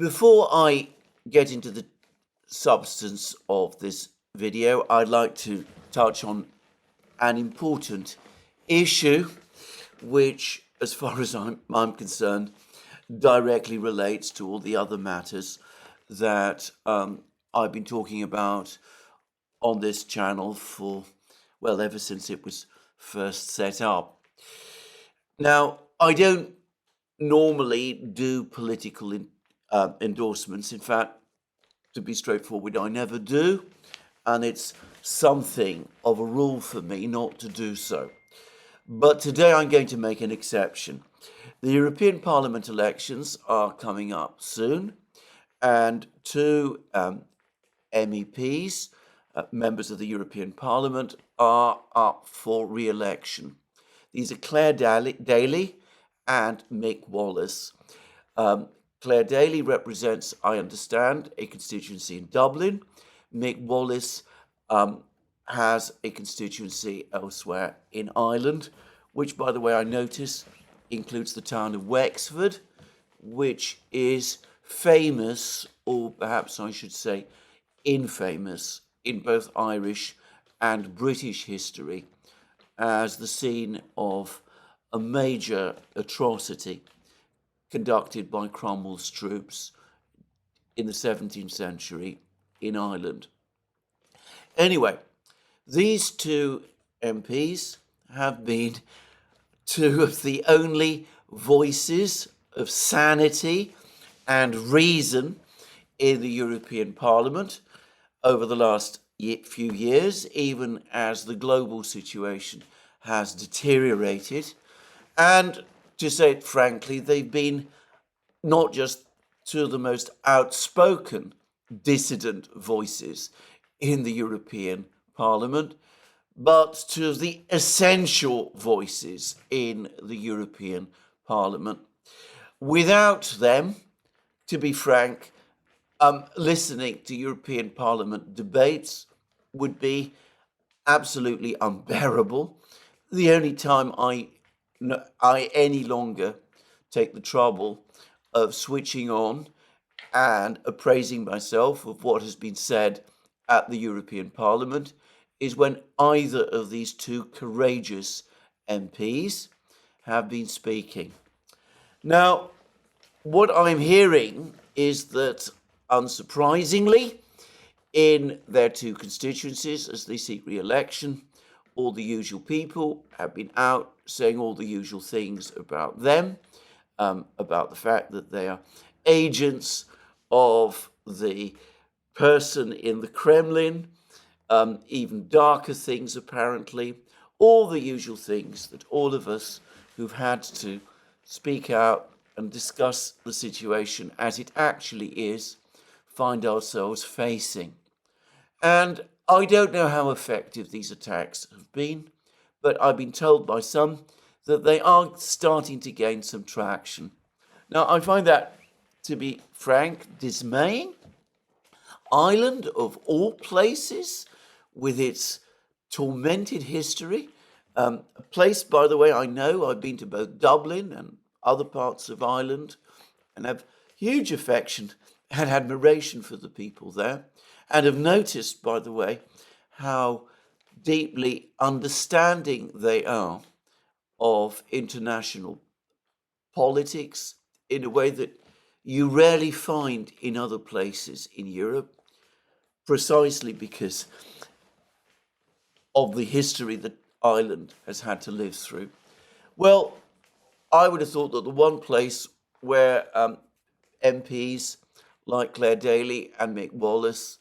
Before I get into the substance of this video, I'd like to touch on an important issue which, as far as I'm concerned, directly relates to all the other matters that I've been talking about on this channel for, well, ever since it was first set up. Now, I don't normally do political endorsements. In fact, to be straightforward, I never do, and it's something of a rule for me not to do so. But today I'm going to make an exception. The European Parliament elections are coming up soon, and two MEPs, members of the European Parliament, are up for re-election. These are Claire Daly and Mick Wallace. Claire Daly represents, I understand, a constituency in Dublin. Mick Wallace has a constituency elsewhere in Ireland, which, by the way, I notice includes the town of Wexford, which is famous, or perhaps I should say infamous, in both Irish and British history as the scene of a major atrocity conducted by Cromwell's troops in the 17th century in Ireland. Anyway, these two MPs have been two of the only voices of sanity and reason in the European Parliament over the last few years, even as the global situation has deteriorated. And to say it frankly, they've been not just two of the most outspoken dissident voices in the European Parliament, but two of the essential voices in the European Parliament. Without them, to be frank, listening to European Parliament debates would be absolutely unbearable. The only time I any longer take the trouble of switching on and appraising myself of what has been said at the European Parliament is when either of these two courageous MPs have been speaking. Now, what I'm hearing is that, unsurprisingly, in their two constituencies, as they seek re-election, all the usual people have been out saying all the usual things about them, about the fact that they are agents of the person in the Kremlin, even darker things apparently, all the usual things that all of us who've had to speak out and discuss the situation as it actually is, find ourselves facing. And I don't know how effective these attacks have been, but I've been told by some that they are starting to gain some traction. Now, I find that, to be frank, dismaying. Ireland, of all places, with its tormented history, a place, by the way, I know I've been to both Dublin and other parts of Ireland and have huge affection and admiration for the people there, and have noticed, by the way, how deeply understanding they are of international politics in a way that you rarely find in other places in Europe, precisely because of the history that Ireland has had to live through. Well, I would have thought that the one place where MPs like Claire Daly and Mick Wallace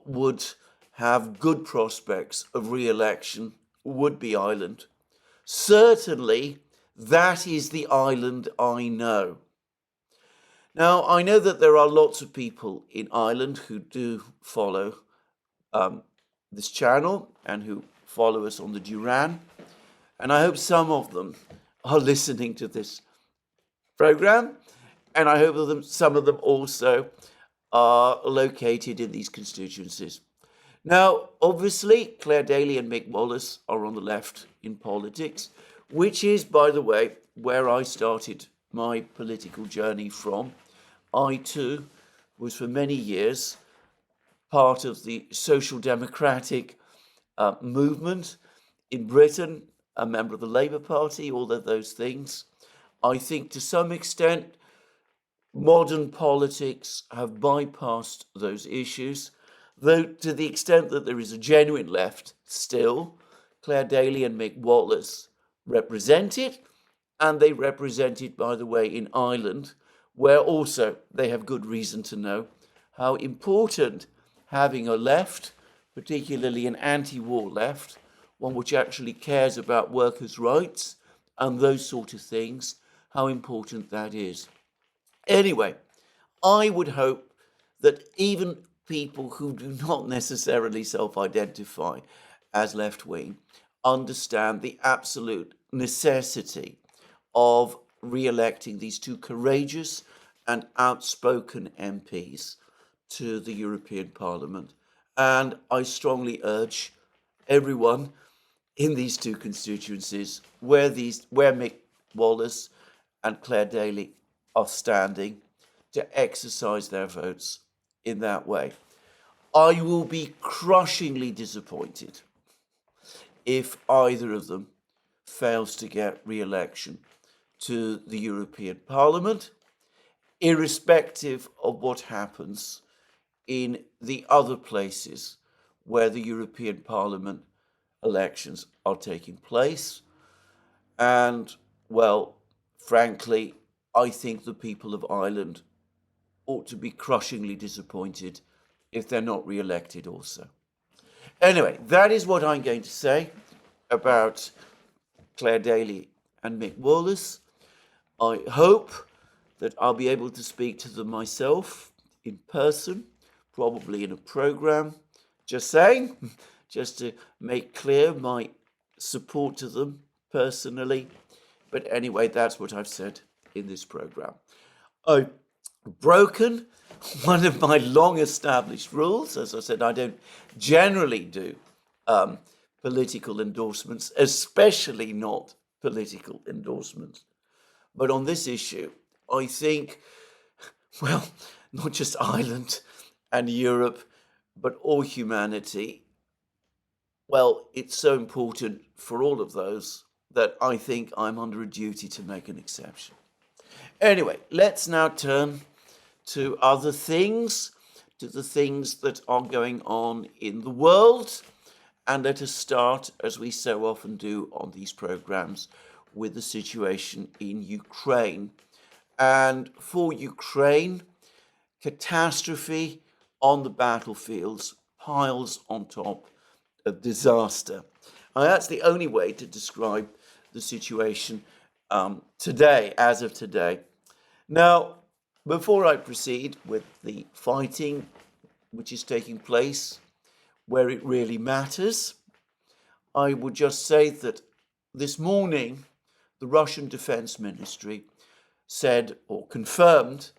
would have good prospects of re-election would be Ireland. Certainly, that is the Ireland I know. Now, I know that there are lots of people in Ireland who do follow this channel and who follow us on the Duran, and I hope some of them are listening to this program, and I hope that some of them also are located in these constituencies. Now, obviously, Claire Daly and Mick Wallace are on the left in politics, which is, by the way, where I started my political journey from. I too was for many years part of the social democratic movement in Britain, a member of the Labour Party, all of those things. I think to some extent modern politics have bypassed those issues, though to the extent that there is a genuine left still, Claire Daly and Mick Wallace represent it, and they represent it, by the way, in Ireland, where also they have good reason to know how important having a left, particularly an anti-war left, one which actually cares about workers' rights and those sort of things, how important that is. Anyway, I would hope that even people who do not necessarily self-identify as left-wing understand the absolute necessity of re-electing these two courageous and outspoken MPs to the European Parliament. And I strongly urge everyone in these two constituencies where Mick Wallace and Claire Daly are standing to exercise their votes in that way. I will be crushingly disappointed if either of them fails to get re-election to the European Parliament, irrespective of what happens in the other places where the European Parliament elections are taking place. And, well, frankly, I think the people of Ireland ought to be crushingly disappointed if they're not re-elected also. Anyway, that is what I'm going to say about Claire Daly and Mick Wallace. I hope that I'll be able to speak to them myself in person, probably in a programme. Just saying, just to make clear my support to them personally. But anyway, that's what I've said in this programme. I've broken one of my long-established rules. As I said, I don't generally do political endorsements, especially not political endorsements. But on this issue, I think, well, not just Ireland and Europe, but all humanity, well, it's so important for all of those that I think I'm under a duty to make an exception. Anyway, let's now turn to other things, to the things that are going on in the world. And let us start, as we so often do on these programs, with the situation in Ukraine. And for Ukraine, catastrophe on the battlefields piles on top of disaster. And that's the only way to describe the situation today, as of today. Now, before I proceed with the fighting which is taking place where it really matters, I would just say that this morning the Russian Defense Ministry said or confirmed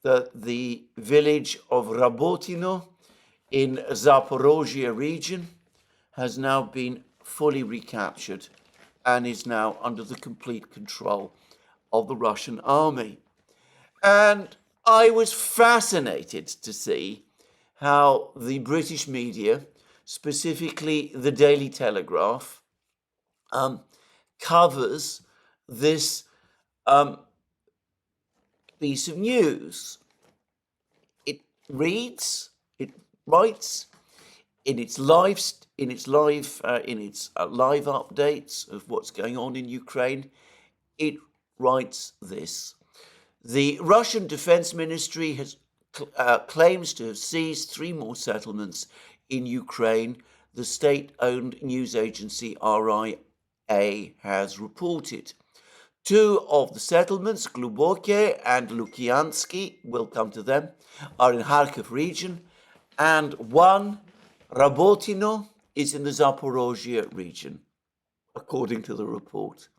that the village of Rabotino in Zaporozhye region has now been fully recaptured and is now under the complete control of the Russian army. And I was fascinated to see how the British media, specifically the Daily Telegraph, covers this piece of news. It writes in its live updates of what's going on in Ukraine. It writes this: the Russian Defense Ministry has claims to have seized 3 more settlements in Ukraine. The state-owned news agency RIA has reported. 2 of the settlements, Glubokie and Lukiansky, we'll come to them, are in Kharkov region, and 1, Rabotino, is in the Zaporozhye region, according to the report.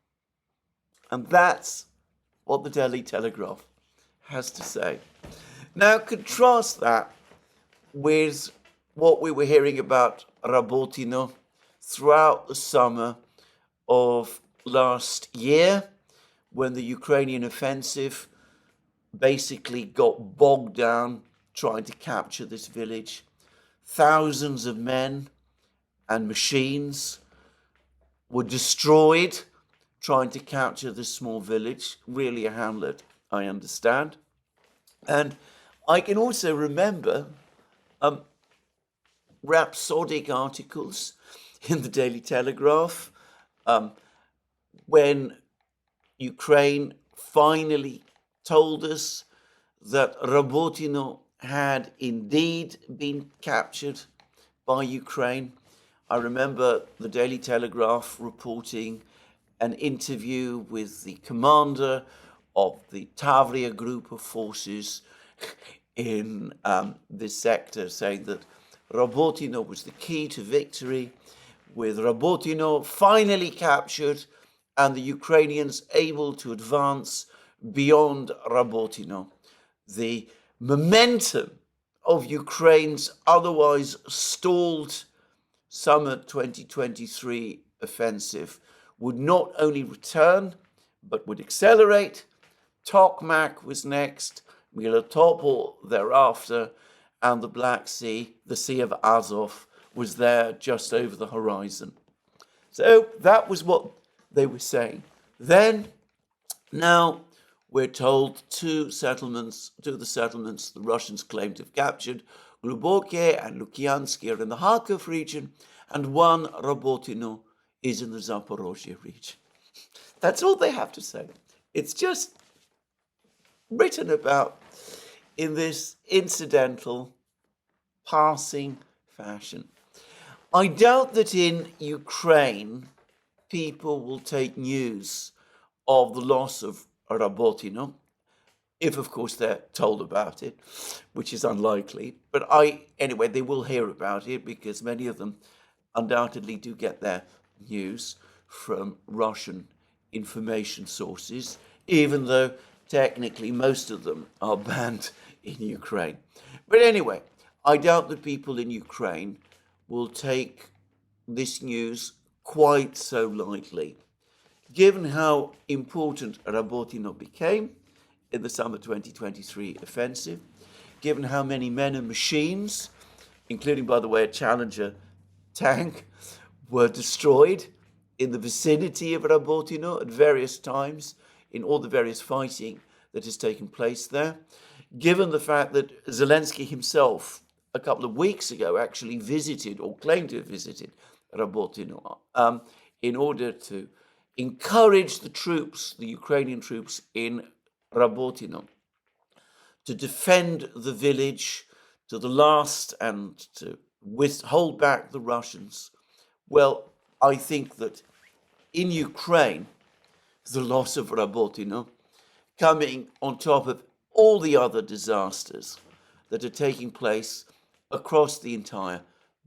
And that's what the Daily Telegraph has to say. Now, contrast that with what we were hearing about Rabotino throughout the summer of last year, when the Ukrainian offensive basically got bogged down trying to capture this village. Thousands of men and machines were destroyed trying to capture this small village, really a hamlet, I understand. And I can also remember rhapsodic articles in the Daily Telegraph when Ukraine finally told us that Rabotino had indeed been captured by Ukraine. I remember the Daily Telegraph reporting an interview with the commander of the Tavria group of forces in this sector, saying that Rabotino was the key to victory, with Rabotino finally captured and the Ukrainians able to advance beyond Rabotino. The momentum of Ukraine's otherwise stalled summer 2023 offensive would not only return, but would accelerate. Tokmak was next, Melitopol thereafter, and the Black Sea, the Sea of Azov, was there just over the horizon. So that was what they were saying. Then, now we're told two of the settlements the Russians claim to have captured, Glubokie and Lukyansky, are in the Kharkov region, and one, Rabotino, is in the Zaporozhye region. That's all they have to say. It's just written about in this incidental, passing fashion. I doubt that in Ukraine people will take news of the loss of Rabotino, if of course they're told about it, which is unlikely. But anyway, they will hear about it because many of them undoubtedly do get their news from Russian information sources, even though technically most of them are banned in Ukraine. But anyway, I doubt that people in Ukraine will take this news quite so lightly. Given how important Rabotino became in the summer 2023 offensive, given how many men and machines, including, by the way, a Challenger tank, were destroyed in the vicinity of Rabotino at various times in all the various fighting that has taken place there, given the fact that Zelensky himself a couple of weeks ago actually visited or claimed to have visited Rabotino in order to encourage the troops, the Ukrainian troops in Rabotino, to defend the village to the last and to hold back the Russians. Well, I think that in Ukraine, the loss of Rabotino, coming on top of all the other disasters that are taking place across the entire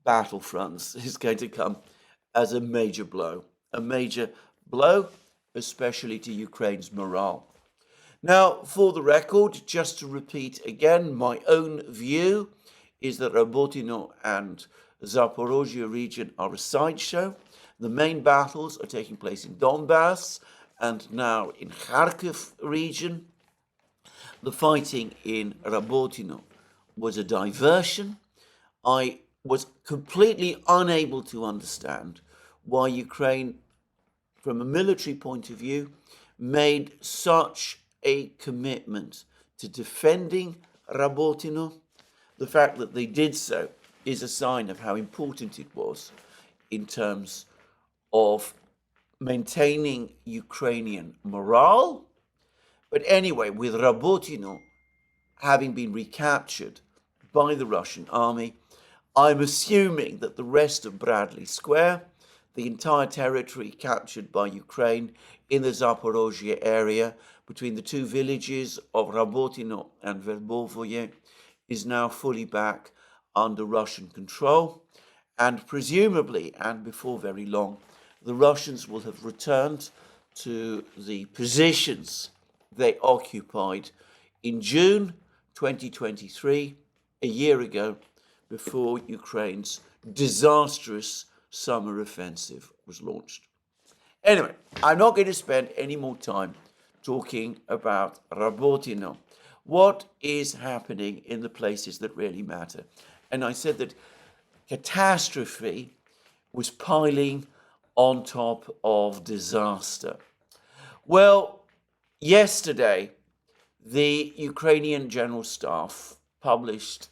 battlefronts, is going to come as a major blow especially to Ukraine's morale. Now, for the record, just to repeat again, my own view is that Rabotino and Zaporozhye region are a sideshow. The main battles are taking place in Donbass and now in Kharkov region. The fighting in Rabotino was a diversion. I was completely unable to understand why Ukraine, from a military point of view, made such a commitment to defending Rabotino. The fact that they did so is a sign of how important it was in terms of maintaining Ukrainian morale. But anyway, with Rabotino having been recaptured by the Russian army, I'm assuming that the rest of Bradley Square, the entire territory captured by Ukraine in the Zaporozhye area between the two villages of Rabotino and Verbovoye, is now fully back under Russian control. And presumably, and before very long, the Russians will have returned to the positions they occupied in June 2023, a year ago, before Ukraine's disastrous summer offensive was launched. Anyway, I'm not going to spend any more time talking about Rabotino. What is happening in the places that really matter? And I said that catastrophe was piling on top of disaster. Well, yesterday, the Ukrainian General Staff published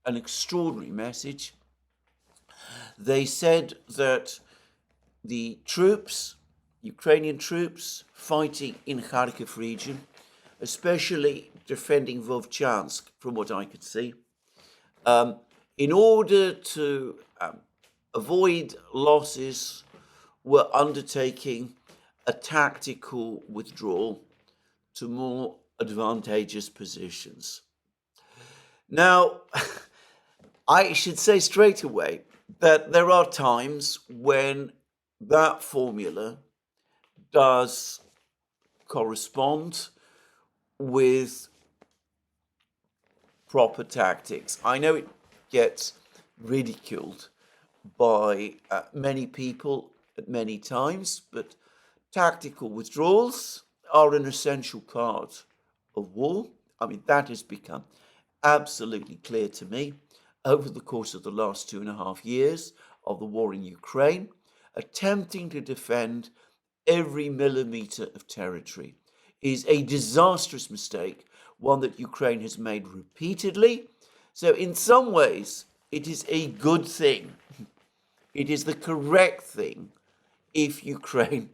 an extraordinary message. They said that the troops, Ukrainian troops fighting in Kharkov region, especially defending Vovchansk, from what I could see, in order to avoid losses, were undertaking a tactical withdrawal to more advantageous positions. Now, I should say straight away that there are times when that formula does correspond with proper tactics. I know it gets ridiculed by many people at many times, but tactical withdrawals are an essential part of war. I mean, that has become absolutely clear to me over the course of the last 2.5 years of the war in Ukraine. Attempting to defend every millimeter of territory is a disastrous mistake, one that Ukraine has made repeatedly. So in some ways, it is a good thing. It is the correct thing if Ukraine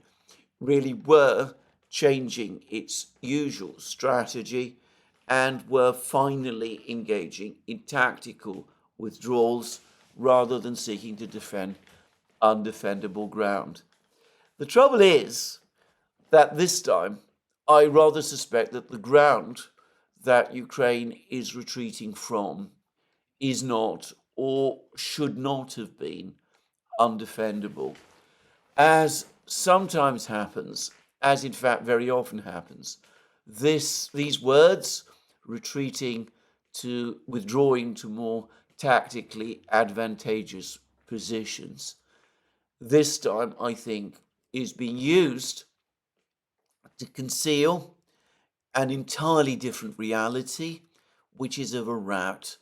really were changing its usual strategy and were finally engaging in tactical withdrawals rather than seeking to defend undefendable ground. The trouble is that this time, I rather suspect that the ground that Ukraine is retreating from is not or should not have been undefendable. As sometimes happens, as in fact very often happens, these words, retreating to withdrawing to more tactically advantageous positions, this time I think is being used to conceal an entirely different reality, which is of a rout.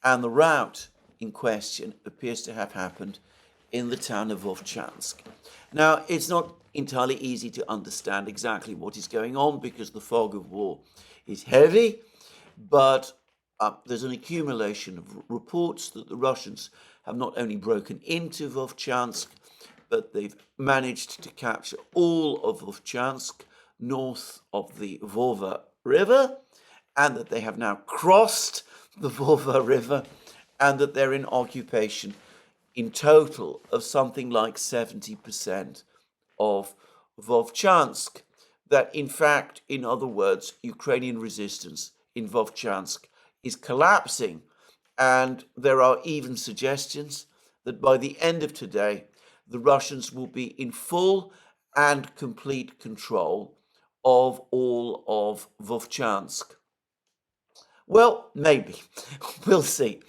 And the rout in question appears to have happened in the town of Vovchansk. Now, it's not entirely easy to understand exactly what is going on because the fog of war is heavy, but there's an accumulation of reports that the Russians have not only broken into Vovchansk, but they've managed to capture all of Vovchansk north of the Vova River, and that they have now crossed the Vova River, and that they're in occupation in total of something like 70% of Vovchansk. That in fact, in other words, Ukrainian resistance in Vovchansk is collapsing, and there are even suggestions that by the end of today, the Russians will be in full and complete control of all of Vovchansk. Well, maybe. We'll see.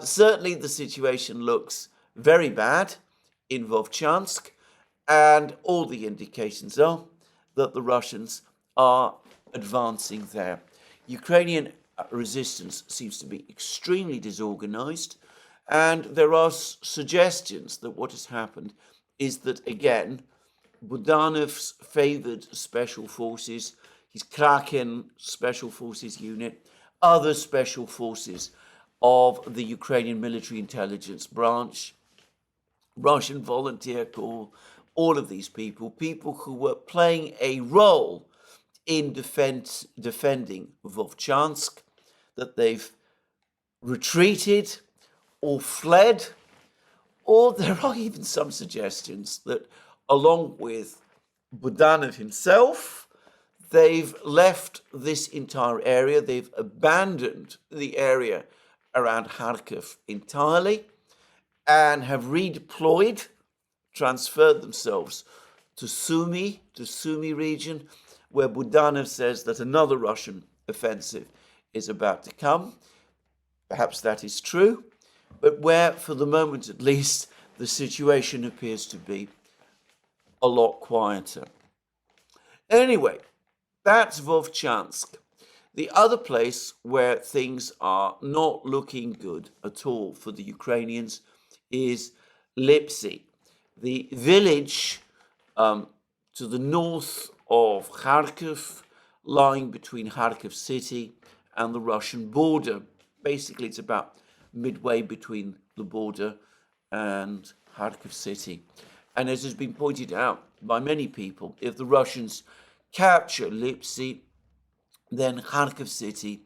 Certainly the situation looks very bad in Vovchansk, and all the indications are that the Russians are advancing there. Ukrainian resistance seems to be extremely disorganized, and there are suggestions that what has happened is that, again, Budanov's favored special forces, his Kraken special forces unit, other special forces of the Ukrainian military intelligence branch, Russian volunteer corps, all of these people who were playing a role in defending Vovchansk, that they've retreated or fled, or there are even some suggestions that along with Budanov himself, they've left this entire area, they've abandoned the area around Kharkov entirely, and have redeployed, transferred themselves to Sumy region, where Budanov says that another Russian offensive is about to come. Perhaps that is true, but where, for the moment at least, the situation appears to be a lot quieter. Anyway, that's Vovchansk. The other place where things are not looking good at all for the Ukrainians is Lipsy, the village to the north of Kharkov, lying between Kharkov city and the Russian border. Basically, it's about midway between the border and Kharkov city. And as has been pointed out by many people, if the Russians capture Lipsy, then Kharkov city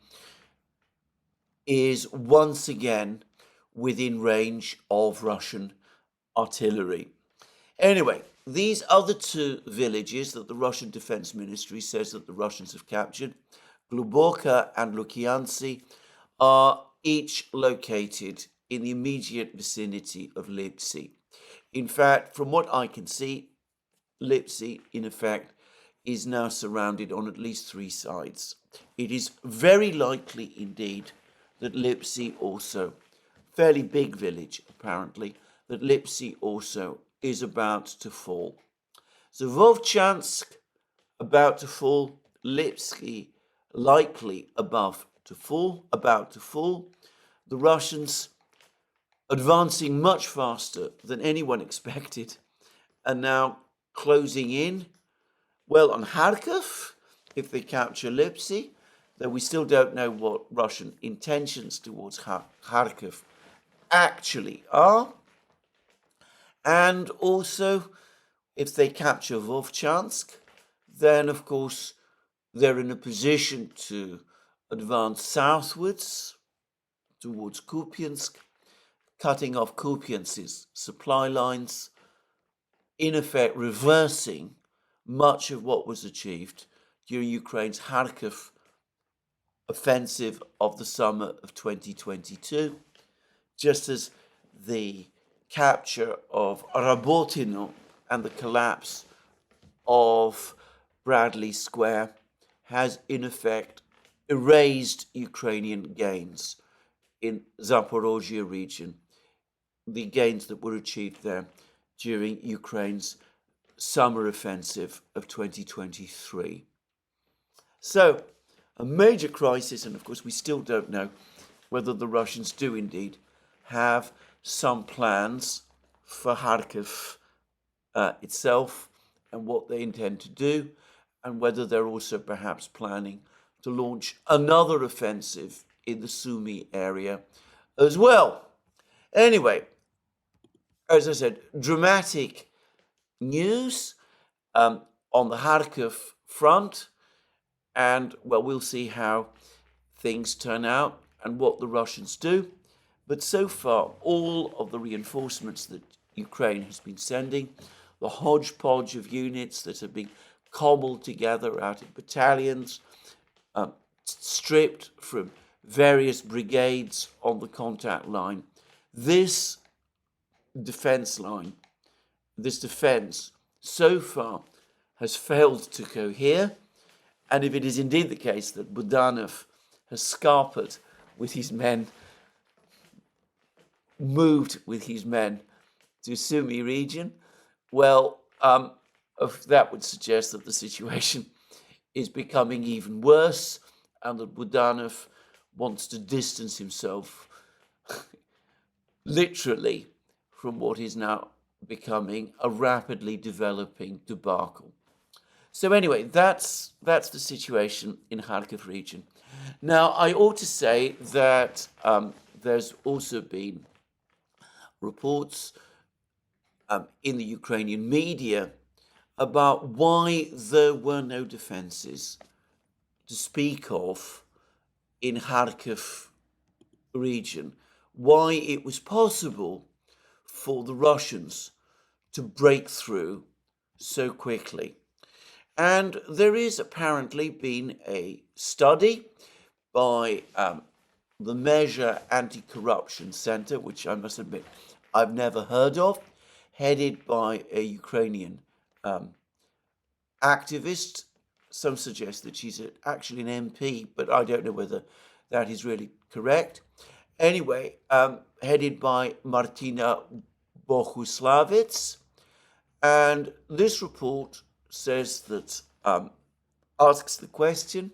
is once again within range of Russian artillery. Anyway, these other two villages that the Russian Defense Ministry says that the Russians have captured, Gluboka and Lukyantsy, are each located in the immediate vicinity of Lipsy. In fact, from what I can see, Lipsy, in effect, is now surrounded on at least three sides. It is very likely indeed that Lipsy also, fairly big village apparently, that Lipsy also is about to fall. So Vovchansk about to fall, Lipsy likely about to fall. The Russians advancing much faster than anyone expected and now closing in, well, on Kharkov, if they capture Lipsy, though we still don't know what Russian intentions towards Kharkov actually are. And also, if they capture Vovchansk, then of course they're in a position to advance southwards towards Kupiansk, cutting off Kupiansk's supply lines, in effect reversing much of what was achieved during Ukraine's Kharkov offensive of the summer of 2022, just as the capture of Rabotino and the collapse of Bradley Square has in effect erased Ukrainian gains in Zaporozhye region, the gains that were achieved there during Ukraine's summer offensive of 2023. So, a major crisis, and of course we still don't know whether the Russians do indeed have some plans for Kharkov itself and what they intend to do, and whether they're also perhaps planning to launch another offensive in the Sumy area as well. Anyway, as I said, dramatic news on the Kharkov front, and well, we'll see how things turn out and what the Russians do. But so far, all of the reinforcements that Ukraine has been sending, the hodgepodge of units that have been cobbled together out of battalions, stripped from various brigades on the contact line, this defense line, this defense so far has failed to cohere. And if it is indeed the case that Budanov has scarpered with his men, moved with his men to Sumy region, well, that would suggest that the situation is becoming even worse and that Budanov wants to distance himself literally from what is now becoming a rapidly developing debacle. So anyway, that's the situation in Kharkov region. Now, I ought to say that there's also been reports in the Ukrainian media about why there were no defenses to speak of in Kharkov region, why it was possible for the Russians to break through so quickly. And there is apparently been a study by the Measure Anti-Corruption Center, which I must admit I've never heard of, headed by a Ukrainian activist. Some suggest that she's actually an MP, but I don't know whether that is really correct. Anyway, headed by Martina Bohuslavets. And this report says that, asks the question,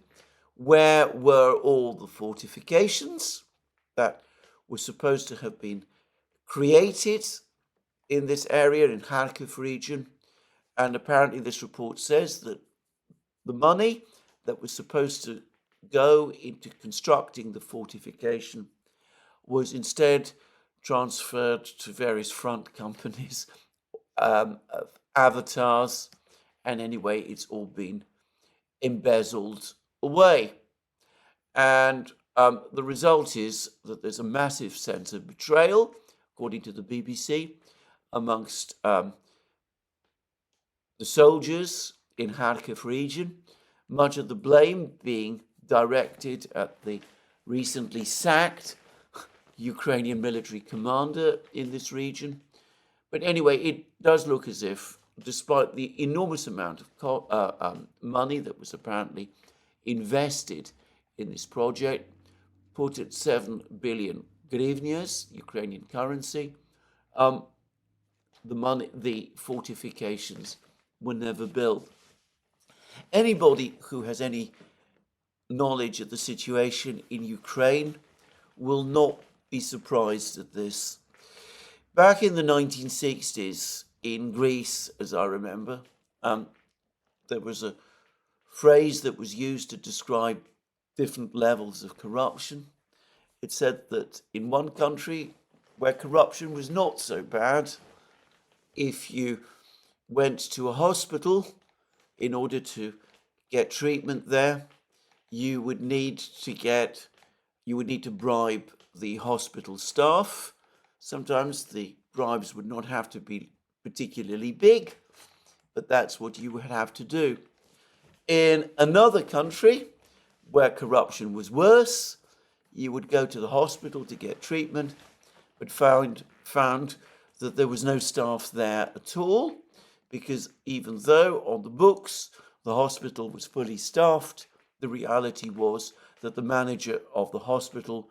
Where were all the fortifications that were supposed to have been created in this area in Kharkov region? And apparently this report says that the money that was supposed to go into constructing the fortification was instead transferred to various front companies, of avatars, and anyway, it's all been embezzled away. And the result is that there's a massive sense of betrayal, according to the BBC, amongst the soldiers in Kharkov region, much of the blame being directed at the recently sacked Ukrainian military commander in this region. But anyway, it does look as if, despite the enormous amount of money that was apparently invested in this project, put at 7 billion hryvnias, Ukrainian currency, the fortifications were never built. Anybody who has any knowledge of the situation in Ukraine will not be surprised at this. Back in the 1960s, in Greece, as I remember, there was a phrase that was used to describe different levels of corruption. It said that in one country where corruption was not so bad, if you went to a hospital in order to get treatment there, you would need to bribe the hospital staff. Sometimes the bribes would not have to be particularly big, but that's what you would have to do. In another country where corruption was worse, you would go to the hospital to get treatment, but found that there was no staff there at all, because even though on the books the hospital was fully staffed, the reality was that the manager of the hospital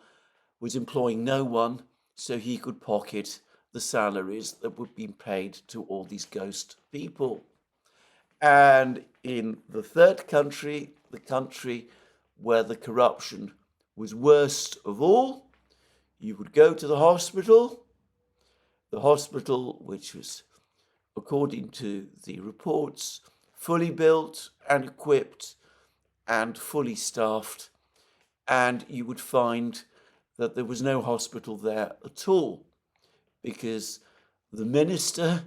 was employing no one, so he could pocket the salaries that were being paid to all these ghost people. And in the third country, the country where the corruption was worst of all, you would go to the hospital which was, according to the reports, fully built and equipped and fully staffed, and you would find that there was no hospital there at all, because the minister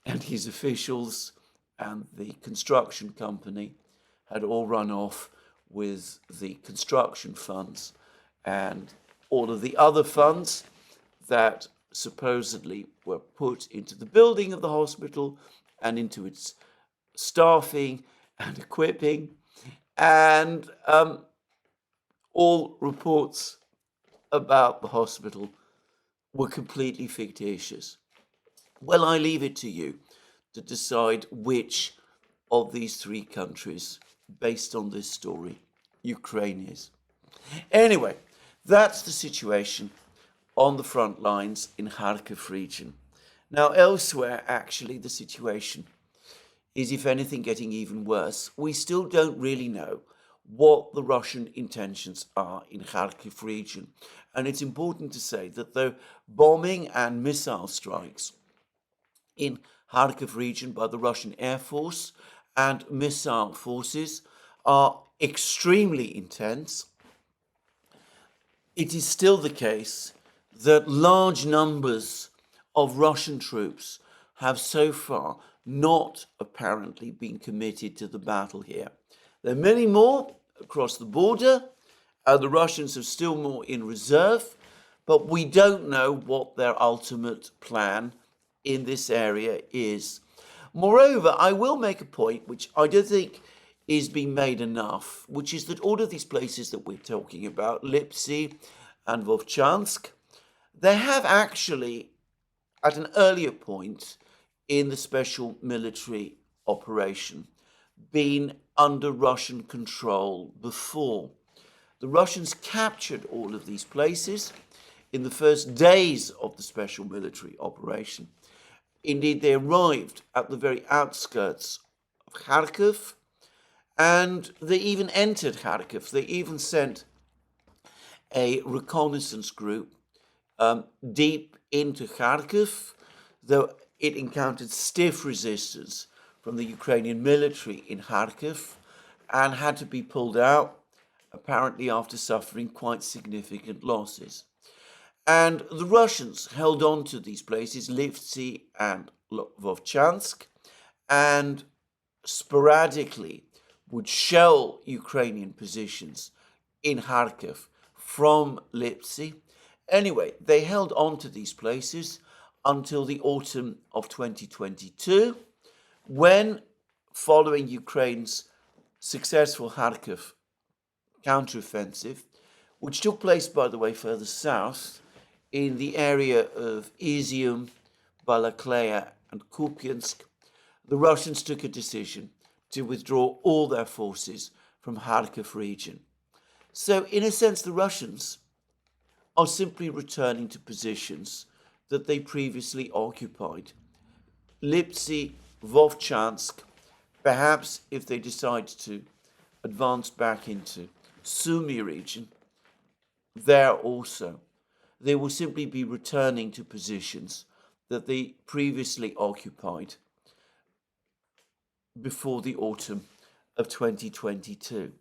and his officials and the construction company had all run off with the construction funds, and all of the other funds that supposedly were put into the building of the hospital and into its staffing and equipping, and all reports about the hospital were completely fictitious. Well, I leave it to you to decide which of these three countries, based on this story, Ukraine is. Anyway, that's the situation on the front lines in Kharkov region. Now, elsewhere, actually, the situation is, if anything, getting even worse. We still don't really know what the Russian intentions are in Kharkov region. And it's important to say that the bombing and missile strikes in Kharkov region by the Russian Air Force and missile forces are extremely intense. It is still the case that large numbers of Russian troops have so far not apparently been committed to the battle here. There are many more across the border. The Russians have still more in reserve, but we don't know what their ultimate plan in this area is. Moreover, I will make a point which I don't think is being made enough, which is that all of these places that we're talking about, Lipsy and Vovchansk, they have actually, at an earlier point in the special military operation, been under Russian control before. The Russians captured all of these places in the first days of the special military operation. Indeed, they arrived at the very outskirts of Kharkov, And they even entered Kharkov. They even sent a reconnaissance group deep into Kharkov, though it encountered stiff resistance from the Ukrainian military in Kharkov and had to be pulled out, apparently after suffering quite significant losses. And the Russians held on to these places, Lipsy and Vovchansk, and sporadically would shell Ukrainian positions in Kharkov from Lipsy. Anyway, they held on to these places until the autumn of 2022, when, following Ukraine's successful Kharkov counteroffensive, which took place, by the way, further south in the area of Izium, Balakleya, and Kupiansk, the Russians took a decision to withdraw all their forces from Kharkov region. So, in a sense, the Russians are simply returning to positions that they previously occupied. Lipsy, Vovchansk, perhaps if they decide to advance back into Sumy region, there also, they will simply be returning to positions that they previously occupied before the autumn of 2022.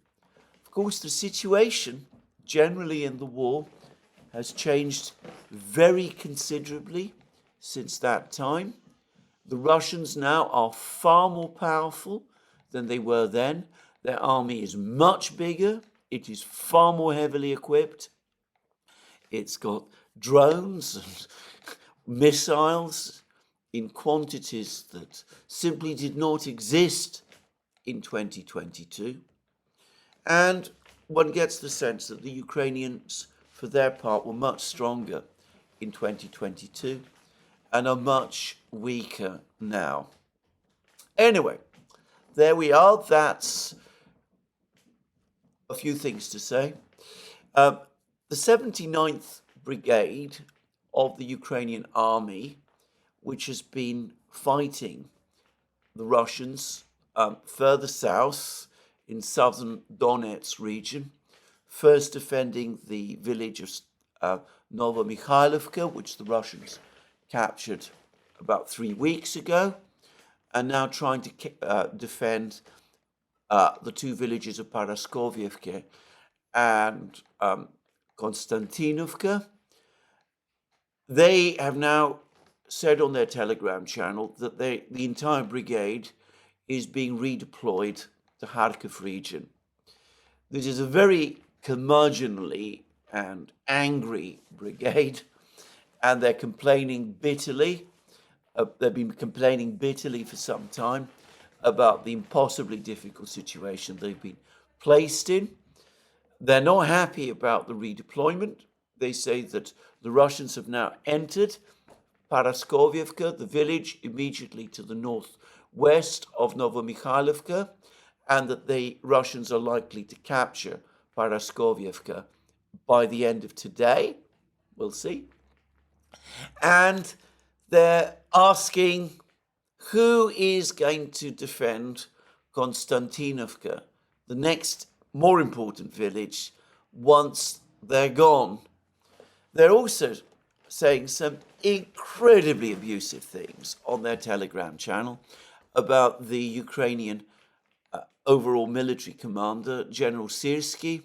Of course, the situation generally in the war has changed very considerably since that time. The Russians now are far more powerful than they were then. Their army is much bigger. It is far more heavily equipped. It's got drones and missiles in quantities that simply did not exist in 2022. And one gets the sense that the Ukrainians, for their part, were much stronger in 2022 and are much weaker now. Anyway, there we are. That's a few things to say. The 79th Brigade of the Ukrainian army, which has been fighting the Russians further south in southern Donetsk region, first defending the village of Novomikhailivka, which the Russians captured about 3 weeks ago, and now trying to defend the two villages of Paraskovievka and Konstantinovka. They have now said on their Telegram channel that the entire brigade is being redeployed to Kharkov region. This is a very curmudgeonly and angry brigade, and they're complaining bitterly. They've been complaining bitterly for some time about the impossibly difficult situation they've been placed in. They're not happy about the redeployment. They say that the Russians have now entered Paraskovievka, the village immediately to the northwest of Novomikhailivka, and that the Russians are likely to capture Paraskovievka by the end of today. We'll see. And they're asking who is going to defend Konstantinovka, the next more important village, once they're gone. They're also saying some incredibly abusive things on their Telegram channel about the Ukrainian overall military commander, General Syrskyi.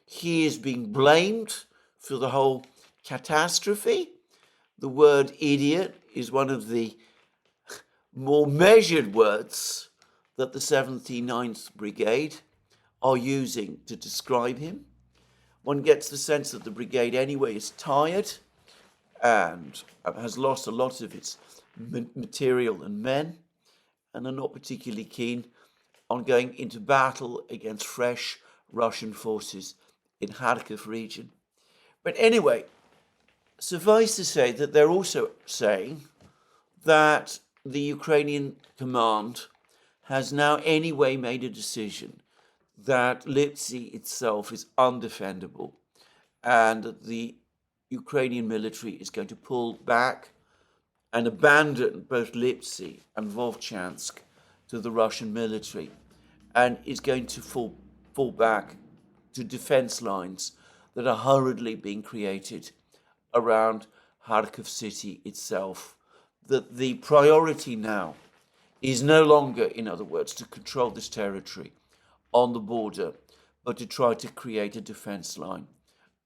He is being blamed for the whole catastrophe. The word idiot is one of the more measured words that the 79th Brigade are using to describe him. One gets the sense that the brigade anyway is tired and has lost a lot of its material and men, and are not particularly keen on going into battle against fresh Russian forces in Kharkov region. But anyway, suffice to say that they're also saying that the Ukrainian command has now anyway made a decision that Lipsy itself is undefendable and that the Ukrainian military is going to pull back and abandon both Lipsy and Vovchansk to the Russian military. and is going to fall back to defense lines that are hurriedly being created around Kharkov city itself. That the priority now is no longer, in other words, to control this territory on the border, but to try to create a defense line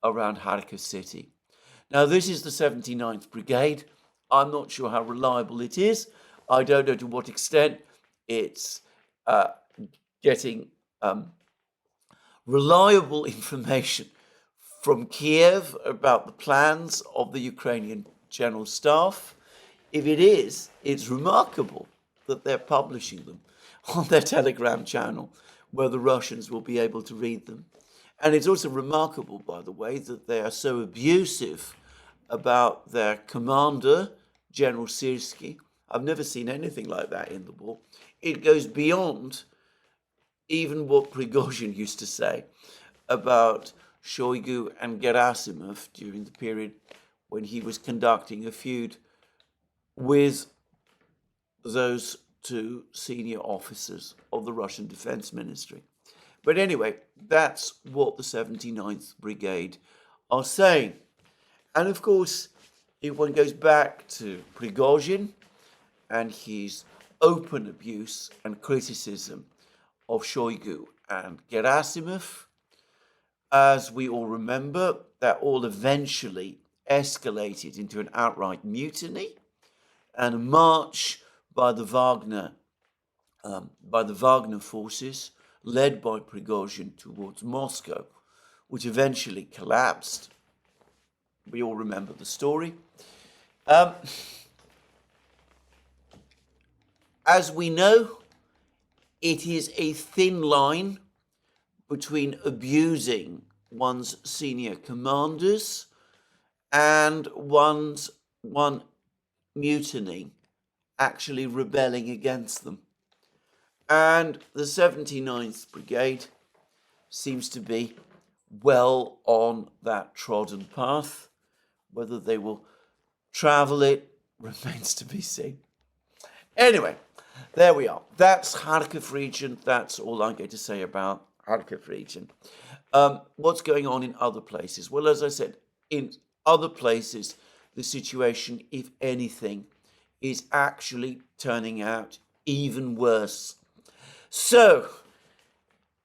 around Kharkov city. Now, this is the 79th Brigade. I'm not sure how reliable it is. I don't know to what extent it's getting reliable information from Kiev about the plans of the Ukrainian General Staff. If it is, it's remarkable that they're publishing them on their Telegram channel, where the Russians will be able to read them. And it's also remarkable, by the way, that they are so abusive about their commander, General Syrskyi. I've never seen anything like that in the war. It goes beyond even what Prigozhin used to say about Shoigu and Gerasimov during the period when he was conducting a feud with those two senior officers of the Russian Defense Ministry. But anyway, that's what the 79th Brigade are saying. And of course, if one goes back to Prigozhin and his open abuse and criticism of Shoigu and Gerasimov, as we all remember, that all eventually escalated into an outright mutiny and a march by the Wagner forces, led by Prigozhin, towards Moscow, which eventually collapsed. We all remember the story. As we know, it is a thin line between abusing one's senior commanders and one mutiny, actually rebelling against them. And the 79th Brigade seems to be well on that trodden path. Whether they will travel it remains to be seen. Anyway, there we are. That's Kharkov region. That's all I'm going to say about Kharkov region. What's going on in other places? Well, as I said, in other places, the situation, if anything, is actually turning out even worse. So,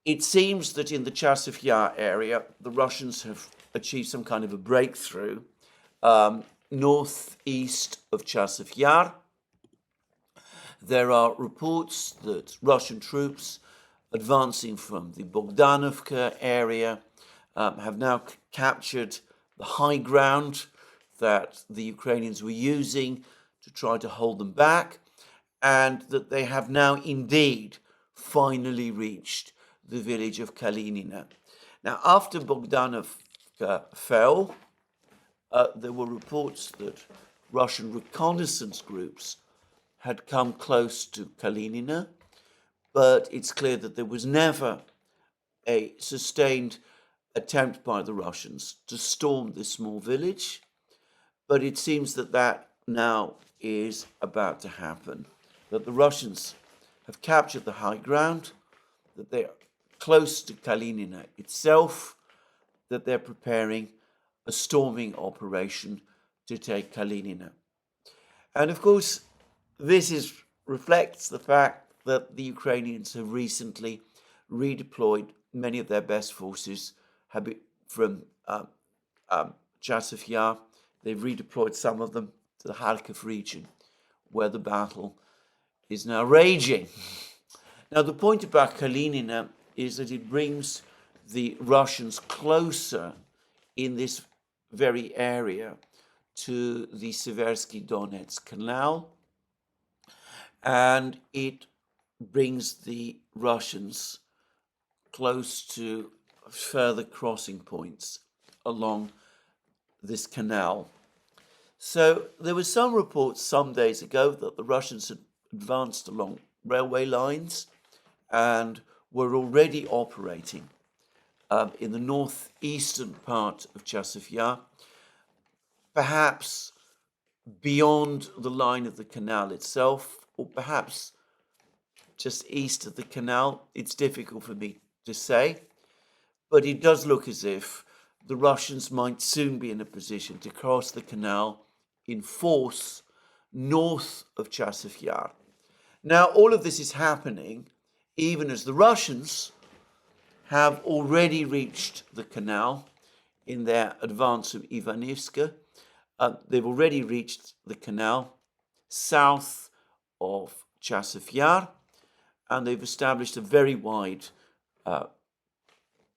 it seems that in the Chasiv Yar area, the Russians have achieved some kind of a breakthrough northeast of Chasiv Yar. There are reports that Russian troops advancing from the Bogdanovka area have now captured the high ground that the Ukrainians were using to try to hold them back, and that they have now indeed finally reached the village of Kalinina. Now, after Bogdanovka fell, there were reports that Russian reconnaissance groups had come close to Kalinina, but it's clear that there was never a sustained attempt by the Russians to storm this small village. But it seems that that now is about to happen, that the Russians have captured the high ground, that they're close to Kalinina itself, that they're preparing a storming operation to take Kalinina. And of course, this reflects the fact that the Ukrainians have recently redeployed many of their best forces from Chasiv Yar. They've redeployed some of them to the Kharkov region, where the battle is now raging. Now, the point about Kalinina is that it brings the Russians closer in this very area to the Seversky Donetsk Canal, and it brings the Russians close to further crossing points along this canal. So there were some reports some days ago that the Russians had advanced along railway lines and were already operating in the northeastern part of Chasiv Yar, perhaps beyond the line of the canal itself, or perhaps just east of the canal. It's difficult for me to say, but it does look as if the Russians might soon be in a position to cross the canal in force north of Chasiv Yar. Now, all of this is happening even as the Russians have already reached the canal in their advance of Ivanivska. They've already reached the canal south of Chasiv Yar, and they've established a very wide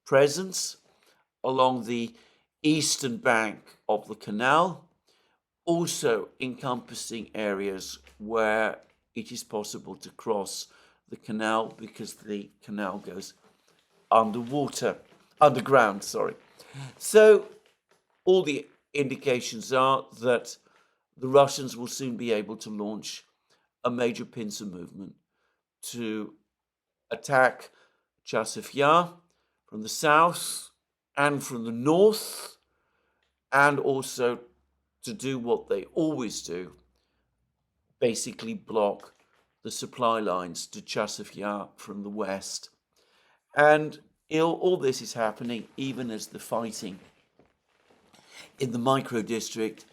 presence along the eastern bank of the canal, also encompassing areas where it is possible to cross the canal because the canal goes underground. So all the indications are that the Russians will soon be able to launch a major pincer movement to attack Chasiv Yar from the south and from the north, and also to do what they always do, basically block the supply lines to Chasiv Yar from the west. And all this is happening even as the fighting in the micro-district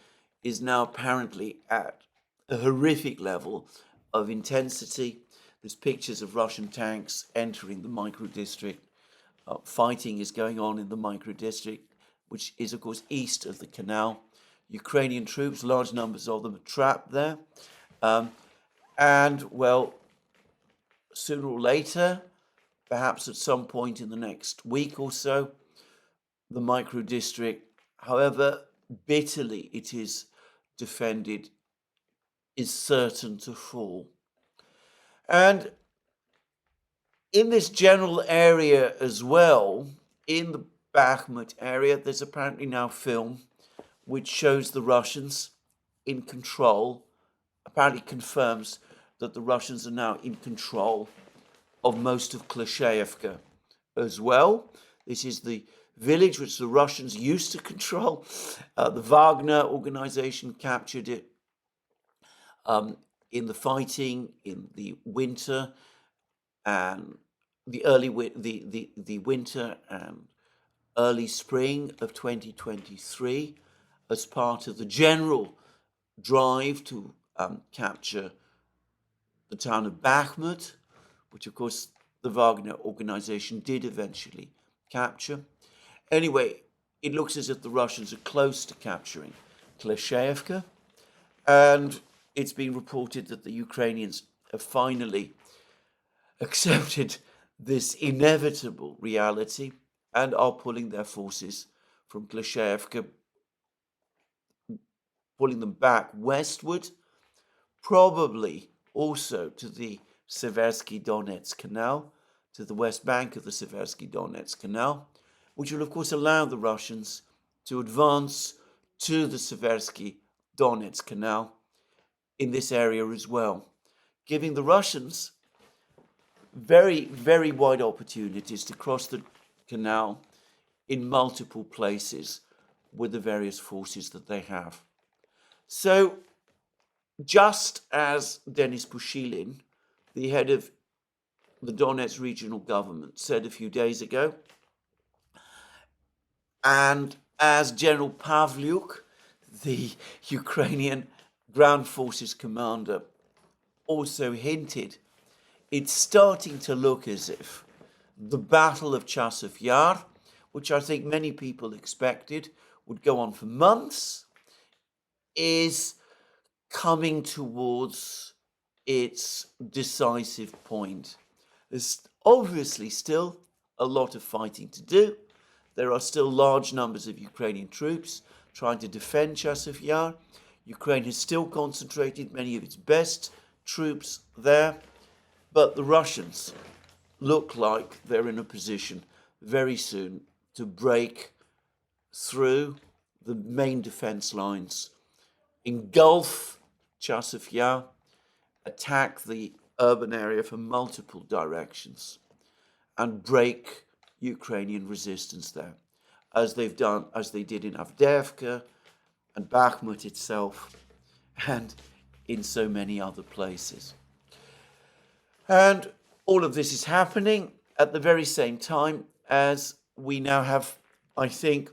is now apparently at a horrific level of intensity. There's pictures of Russian tanks entering the micro-district. Fighting is going on in the micro-district, which is, of course, east of the canal. Ukrainian troops, large numbers of them, are trapped there. And, well, sooner or later, perhaps at some point in the next week or so, the micro-district, however bitterly it is defended, is certain to fall. And in this general area as well, in the Bakhmut area, there's apparently now film which shows the Russians in control, apparently confirms that the Russians are now in control of most of Klashayevka as well. This is the village which the Russians used to control. The Wagner organization captured it in the fighting in the winter and the winter and early spring of 2023 as part of the general drive to capture the town of Bakhmut, which of course the Wagner organization did eventually capture. Anyway, it looks as if the Russians are close to capturing Klashayevka, and it's been reported that the Ukrainians have finally accepted this inevitable reality and are pulling their forces from Klashayevka, pulling them back westward, probably also to the Seversky Donetsk Canal, to the west bank of the Seversky Donetsk Canal, which will of course allow the Russians to advance to the Seversky Donetsk Canal in this area as well, giving the Russians very, very wide opportunities to cross the canal in multiple places with the various forces that they have. So, just as Denis Pushilin, the head of the Donetsk regional government, said a few days ago, and as General Pavlyuk, the Ukrainian ground forces commander, also hinted, it's starting to look as if the Battle of Chasiv Yar, which I think many people expected would go on for months, is coming towards its decisive point. There's obviously still a lot of fighting to do. There are still large numbers of Ukrainian troops trying to defend Chasiv Yar. Ukraine has still concentrated many of its best troops there, but the Russians look like they're in a position very soon to break through the main defense lines, engulf Chasiv Yar, attack the urban area from multiple directions, and break Ukrainian resistance there, as they did in Avdiivka and Bakhmut itself, and in so many other places. And All of this is happening at the very same time as we now have, I think,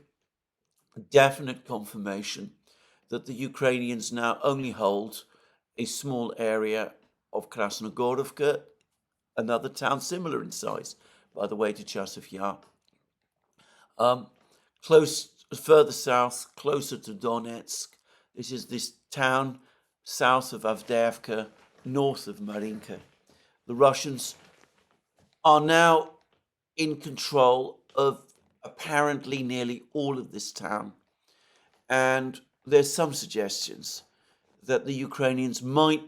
definite confirmation that the Ukrainians now only hold a small area of Krasnogorovka, another town similar in size, by the way, to Chasiv Yar. Close, further south, closer to Donetsk. This is this town south of Avdiivka, north of Marinka. The Russians are now in control of apparently nearly all of this town. And there's some suggestions that the Ukrainians might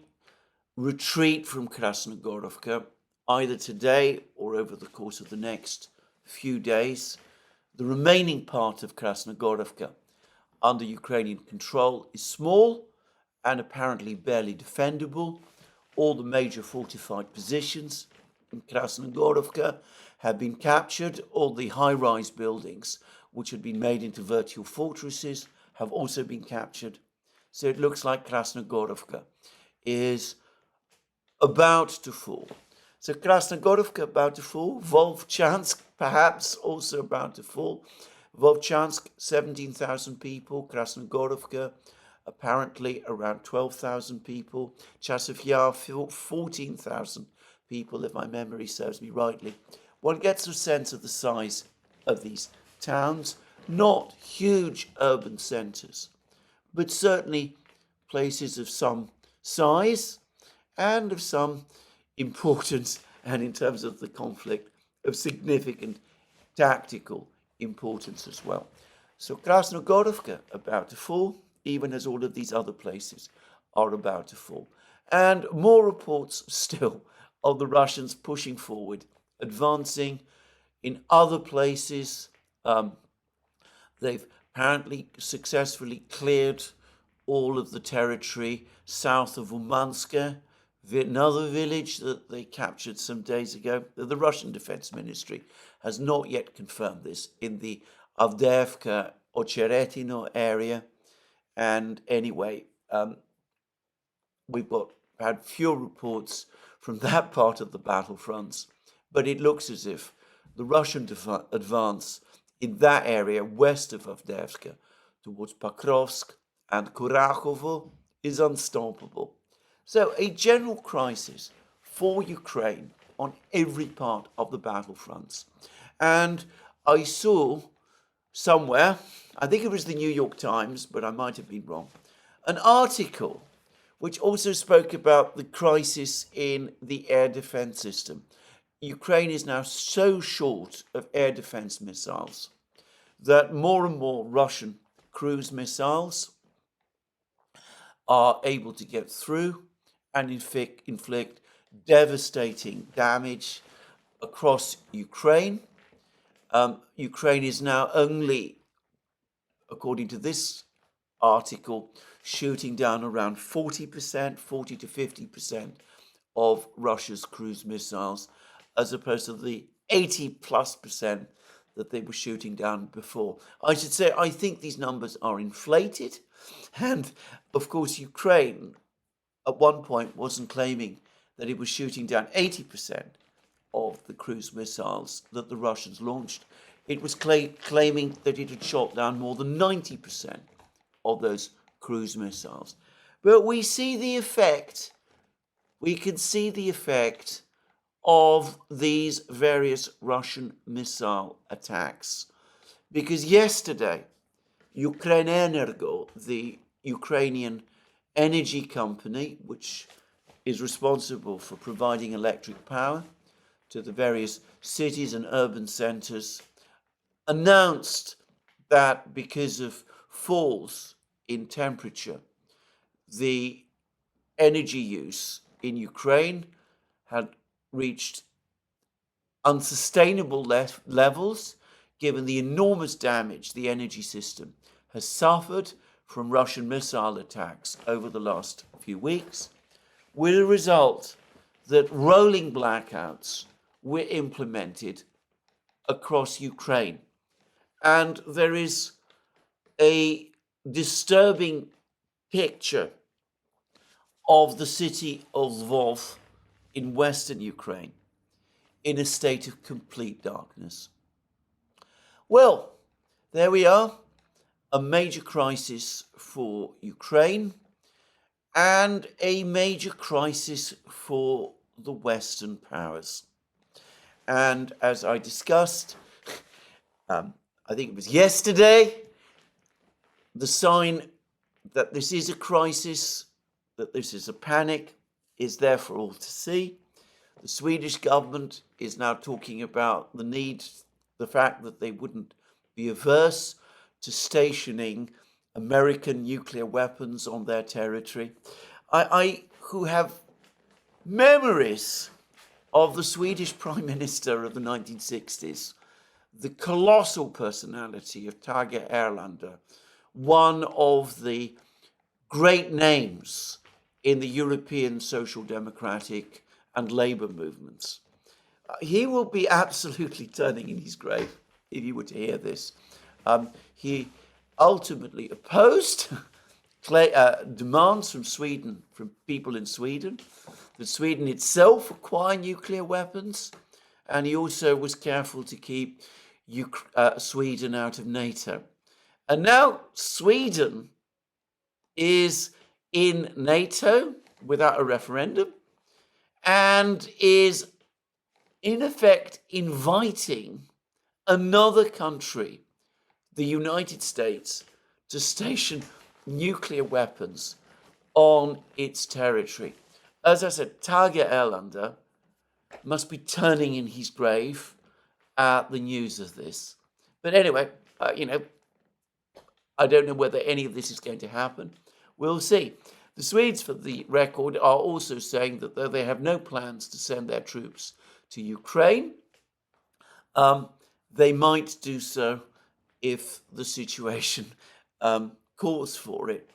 retreat from Krasnogorovka either today or over the course of the next few days. The remaining part of Krasnogorovka under Ukrainian control is small and apparently barely defendable. All the major fortified positions in Krasnogorovka have been captured. All the high-rise buildings, which had been made into virtual fortresses, have also been captured. So it looks like Krasnogorovka is about to fall. So Krasnogorovka about to fall, Volchansk perhaps also about to fall. Volchansk, 17,000 people, Krasnogorovka, apparently around 12,000 people, Chasiv Yar, 14,000 people, if my memory serves me rightly. One gets a sense of the size of these towns, not huge urban centres, but certainly places of some size and of some importance, and in terms of the conflict, of significant tactical importance as well. So Krasnogorovka about to fall, even as all of these other places are about to fall. And more reports still of the Russians pushing forward, advancing in other places. They've apparently successfully cleared all of the territory south of Umanska, another village that they captured some days ago. The Russian Defense Ministry has not yet confirmed this in the Avdiivka Ocheretino area. And anyway, we've had few reports from that part of the battlefronts, but it looks as if the Russian advance in that area west of Avdiivka towards Pokrovsk and Kharkov is unstoppable. So a general crisis for Ukraine on every part of the battlefronts. And I saw somewhere, I think it was the New York Times, but I might have been wrong, an article which also spoke about the crisis in the air defense system. Ukraine is now so short of air defense missiles that more and more Russian cruise missiles are able to get through and inflict devastating damage across Ukraine. Ukraine is now only, according to this article, shooting down around 40%, 40 to 50% of Russia's cruise missiles, as opposed to the 80+% that they were shooting down before. I should say, I think these numbers are inflated. And of course, Ukraine at one point wasn't claiming that it was shooting down 80% of the cruise missiles that the Russians launched. It was claiming that it had shot down more than 90% of those cruise missiles. But we see the effect, we can see the effect of these various Russian missile attacks. Because yesterday, Ukrenergo, the Ukrainian energy company, which is responsible for providing electric power to the various cities and urban centers, announced that because of falls in temperature, the energy use in Ukraine had reached unsustainable levels, given the enormous damage the energy system has suffered from Russian missile attacks over the last few weeks, with a result that rolling blackouts were implemented across Ukraine. And there is a disturbing picture of the city of Lvov in western Ukraine. in a state of complete darkness. Well, there we are, a major crisis for Ukraine and a major crisis for the Western powers. And as I discussed, I think it was yesterday, the sign that this is a crisis, that this is a panic, is there for all to see. The Swedish government is now talking about the fact that they wouldn't be averse to stationing American nuclear weapons on their territory. I who have memories of the Swedish Prime Minister of the 1960s, the colossal personality of Tage Erlander, one of the great names in the European social democratic and labour movements. He will be absolutely turning in his grave if you were to hear this. He ultimately opposed demands from Sweden, from people in Sweden, that Sweden itself acquire nuclear weapons, and he also was careful to keep Sweden out of NATO. And now Sweden is in NATO without a referendum and is in effect inviting another country, the United States, to station nuclear weapons on its territory. As I said, Tage Erlander must be turning in his grave at the news of this. But anyway, I don't know whether any of this is going to happen. We'll see. The Swedes, for the record, are also saying that though they have no plans to send their troops to Ukraine, they might do so if the situation calls for it,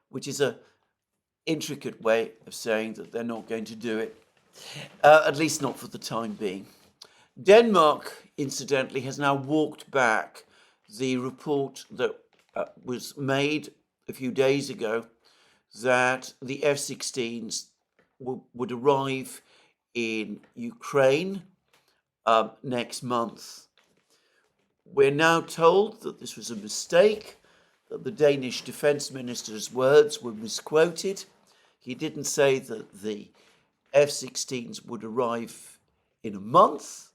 which is an intricate way of saying that they're not going to do it, at least not for the time being. Denmark, incidentally, has now walked back the report that was made a few days ago that the F-16s would arrive in Ukraine next month. We're now told that this was a mistake, that the Danish defense minister's words were misquoted. He didn't say that the F-16s would arrive in a month.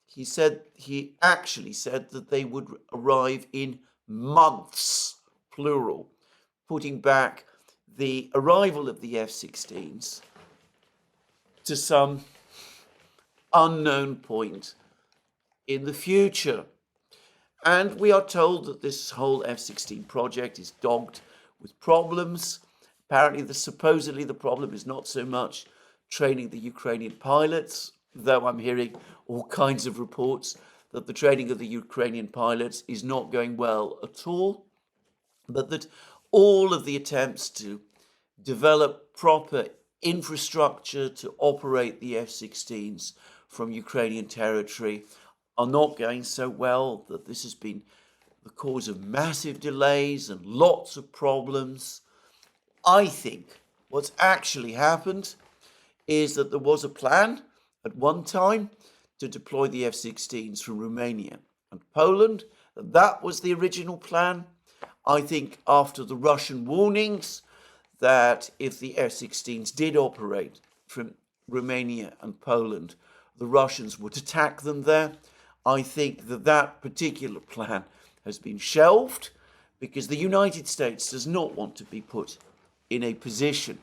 He actually said that they would arrive in months, plural, putting back the arrival of the F-16s to some unknown point in the future. And we are told that this whole F-16 project is dogged with problems. Apparently, supposedly the problem is not so much training the Ukrainian pilots, though I'm hearing all kinds of reports that the training of the Ukrainian pilots is not going well at all, but that all of the attempts to develop proper infrastructure to operate the F-16s from Ukrainian territory are not going so well, that this has been the cause of massive delays and lots of problems. I think what's actually happened is that there was a plan at one time to deploy the F-16s from Romania and Poland. That was the original plan. I think after the Russian warnings that if the F-16s did operate from Romania and Poland, the Russians would attack them there. I think that particular plan has been shelved because the United States does not want to be put in a position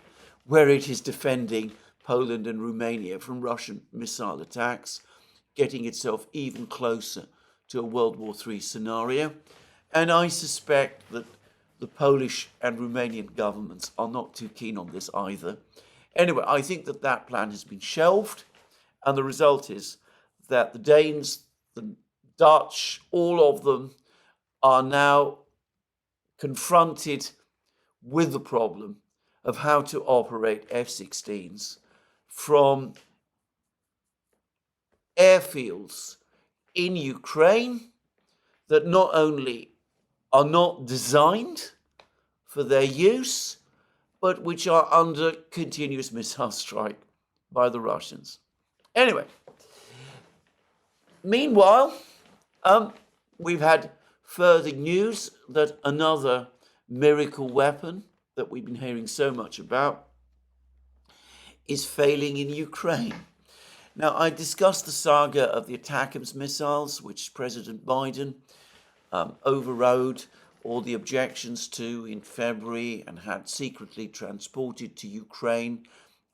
where it is defending Poland and Romania from Russian missile attacks, getting itself even closer to a World War III scenario. And I suspect that the Polish and Romanian governments are not too keen on this either. Anyway, I think that plan has been shelved, and the result is that the Danes, the Dutch, all of them are now confronted with the problem of how to operate F-16s from airfields in Ukraine that not only are not designed for their use, but which are under continuous missile strike by the Russians. Anyway, Meanwhile, we've had further news that another miracle weapon that we've been hearing so much about is failing in Ukraine. Now, I discussed the saga of the ATACMS missiles, which President Biden overrode all the objections to in February and had secretly transported to Ukraine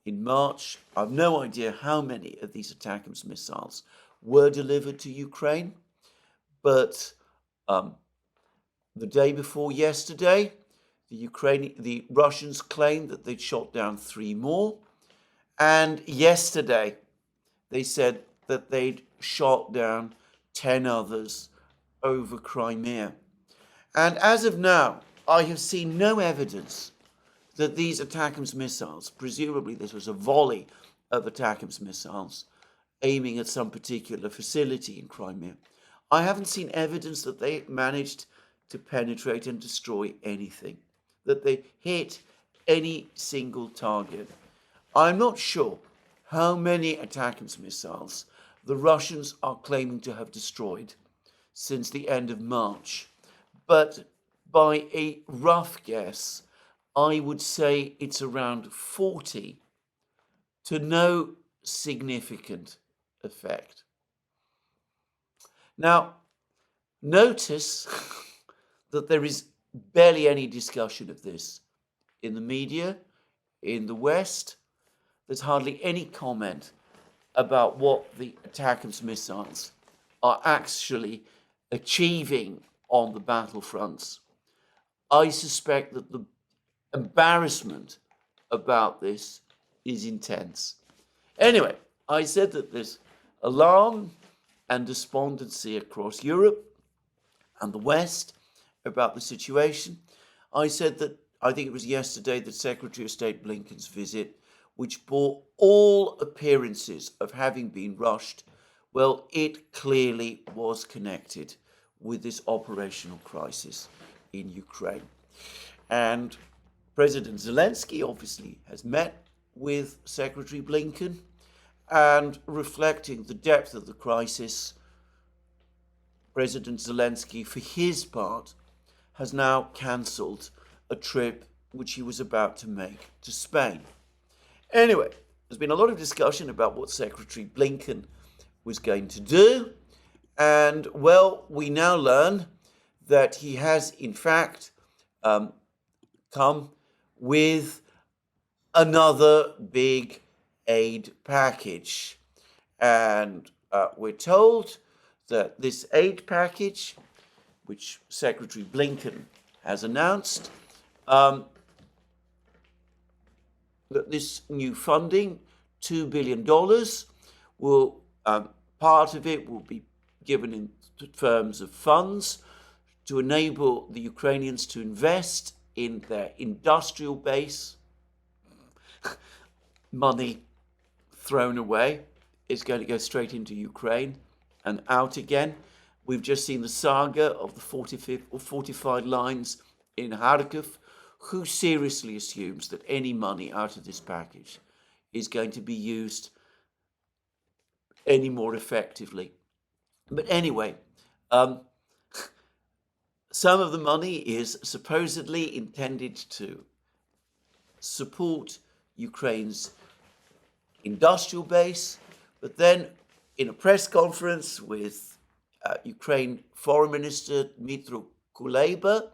in March. I've no idea how many of these ATACMS missiles were delivered to Ukraine, but the day before yesterday, the Russians claimed that they'd shot down 3 more, and yesterday they said that they'd shot down 10 others over Crimea. And as of now, I have seen no evidence that these ATACMS missiles, presumably this was a volley of ATACMS missiles aiming at some particular facility in Crimea, I haven't seen evidence that they managed to penetrate and destroy anything, that they hit any single target. I'm not sure how many ATACMS missiles the Russians are claiming to have destroyed since the end of March, but by a rough guess, I would say it's around 40 to no significant effect. Now, notice that there is barely any discussion of this in the media, in the West. There's hardly any comment about what the ATACMS missiles are actually achieving on the battlefronts. I suspect that the embarrassment about this is intense. Anyway, I said that there's alarm and despondency across Europe and the West about the situation. I said that I think it was yesterday that Secretary of State Blinken's visit, which bore all appearances of having been rushed, well, it clearly was connected with this operational crisis in Ukraine. And President Zelensky obviously has met with Secretary Blinken, and reflecting the depth of the crisis, President Zelensky, for his part, has now cancelled a trip which he was about to make to Spain. Anyway, there's been a lot of discussion about what Secretary Blinken was going to do, and well, we now learn that he has in fact come with another big aid package, and we're told that this aid package, which Secretary Blinken has announced, that this new funding, $2 billion, will part of it will be given in terms of funds to enable the Ukrainians to invest in their industrial base. Money thrown away is going to go straight into Ukraine and out again. We've just seen the saga of the fortified lines in Kharkov. Who seriously assumes that any money out of this package is going to be used any more effectively? But anyway, some of the money is supposedly intended to support Ukraine's industrial base, but then in a press conference with Ukraine Foreign Minister Dmytro Kuleba,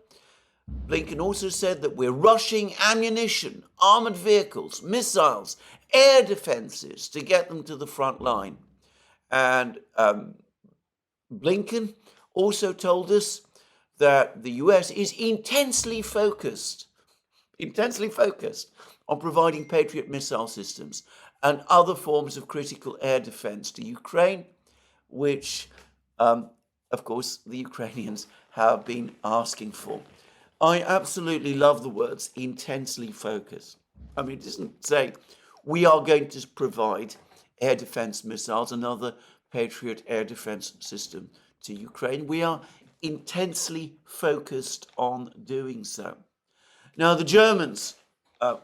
Blinken also said that we're rushing ammunition, armored vehicles, missiles, air defenses to get them to the front line. And Blinken also told us that the US is intensely focused on providing Patriot missile systems and other forms of critical air defense to Ukraine, which, of course, the Ukrainians have been asking for. I absolutely love the words intensely focused. I mean, it doesn't say we are going to provide air defense missiles, another Patriot air defense system to Ukraine. We are intensely focused on doing so. Now, the Germans,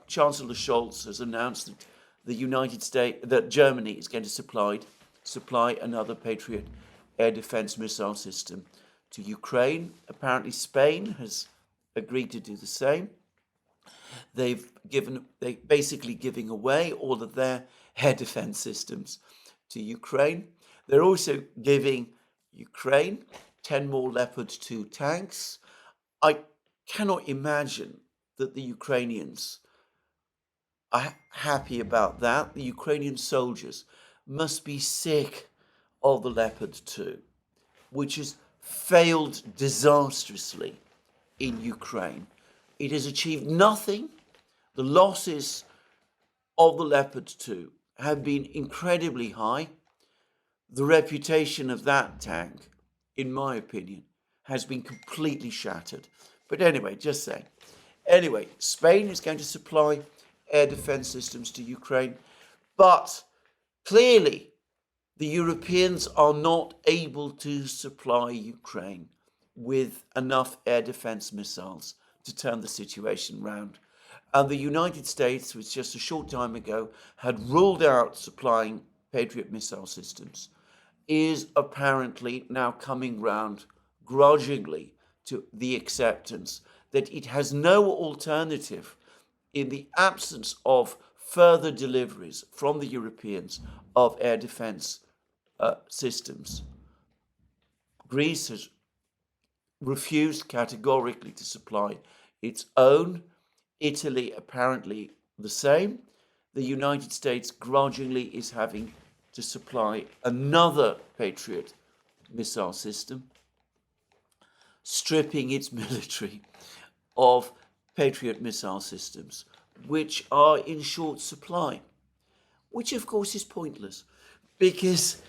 Chancellor Scholz has announced that that Germany is going to supply another Patriot air defense missile system to Ukraine. Apparently Spain has agreed to do the same. They basically giving away all of their air defense systems to Ukraine. They're also giving Ukraine 10 more Leopard 2 tanks. I cannot imagine that the Ukrainians are happy about that. The Ukrainian soldiers must be sick of the Leopard 2, which has failed disastrously in Ukraine. It has achieved nothing. The losses of the Leopard 2 have been incredibly high. The reputation of that tank, in my opinion, has been completely shattered. But anyway, just saying. Anyway, Spain is going to supply air defense systems to Ukraine, but clearly the Europeans are not able to supply Ukraine with enough air defense missiles to turn the situation round. And the United States, which just a short time ago had ruled out supplying Patriot missile systems, is apparently now coming round grudgingly to the acceptance that it has no alternative in the absence of further deliveries from the Europeans of air defense systems. Greece has refused categorically to supply its own. Italy apparently the same. The United States grudgingly is having to supply another Patriot missile system, stripping its military of Patriot missile systems, which are in short supply, which of course is pointless, because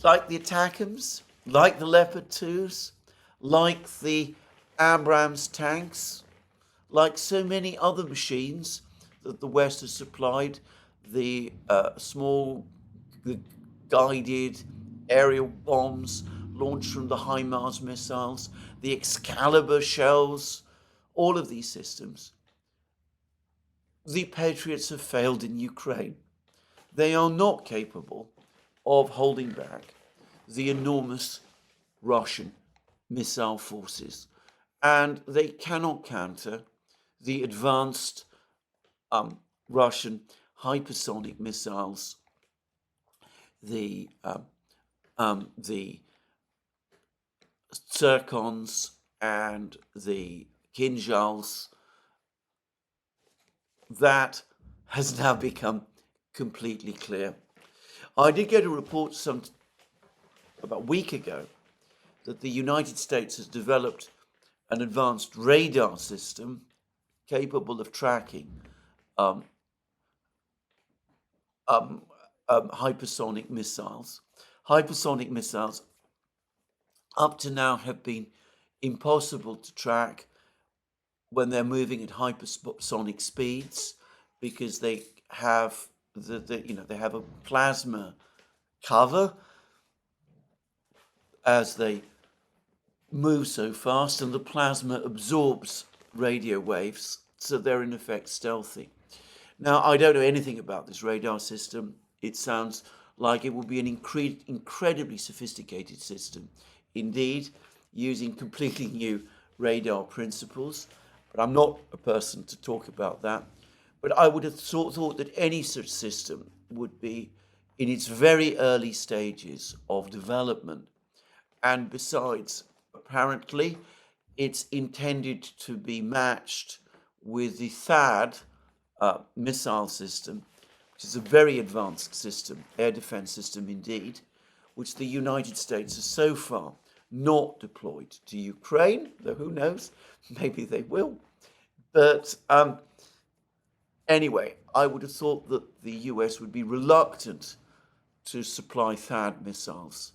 like the ATACMS, like the Leopard 2s, like the Abrams tanks, like so many other machines that the West has supplied, the the guided aerial bombs launched from the HIMARS missiles, the Excalibur shells, all of these systems, the Patriots have failed in Ukraine. They are not capable of holding back the enormous Russian missile forces, and they cannot counter the advanced Russian hypersonic missiles, the Zircons and the Kinzhals. That has now become completely clear. I did get a report about a week ago that the United States has developed an advanced radar system capable of tracking hypersonic missiles. Hypersonic missiles up to now have been impossible to track when they're moving at hypersonic speeds, because they have they have a plasma cover as they move so fast, and the plasma absorbs radio waves, so they're in effect stealthy. Now, I don't know anything about this radar system. It sounds like it will be an incredibly sophisticated system, indeed, using completely new radar principles. But I'm not a person to talk about that. But I would have thought that any such system would be in its very early stages of development. And besides, apparently, it's intended to be matched with the THAAD missile system, which is a very advanced system, air defense system indeed, which the United States has so far not deployed to Ukraine, though who knows, maybe they will. But anyway, I would have thought that the US would be reluctant to supply THAAD missiles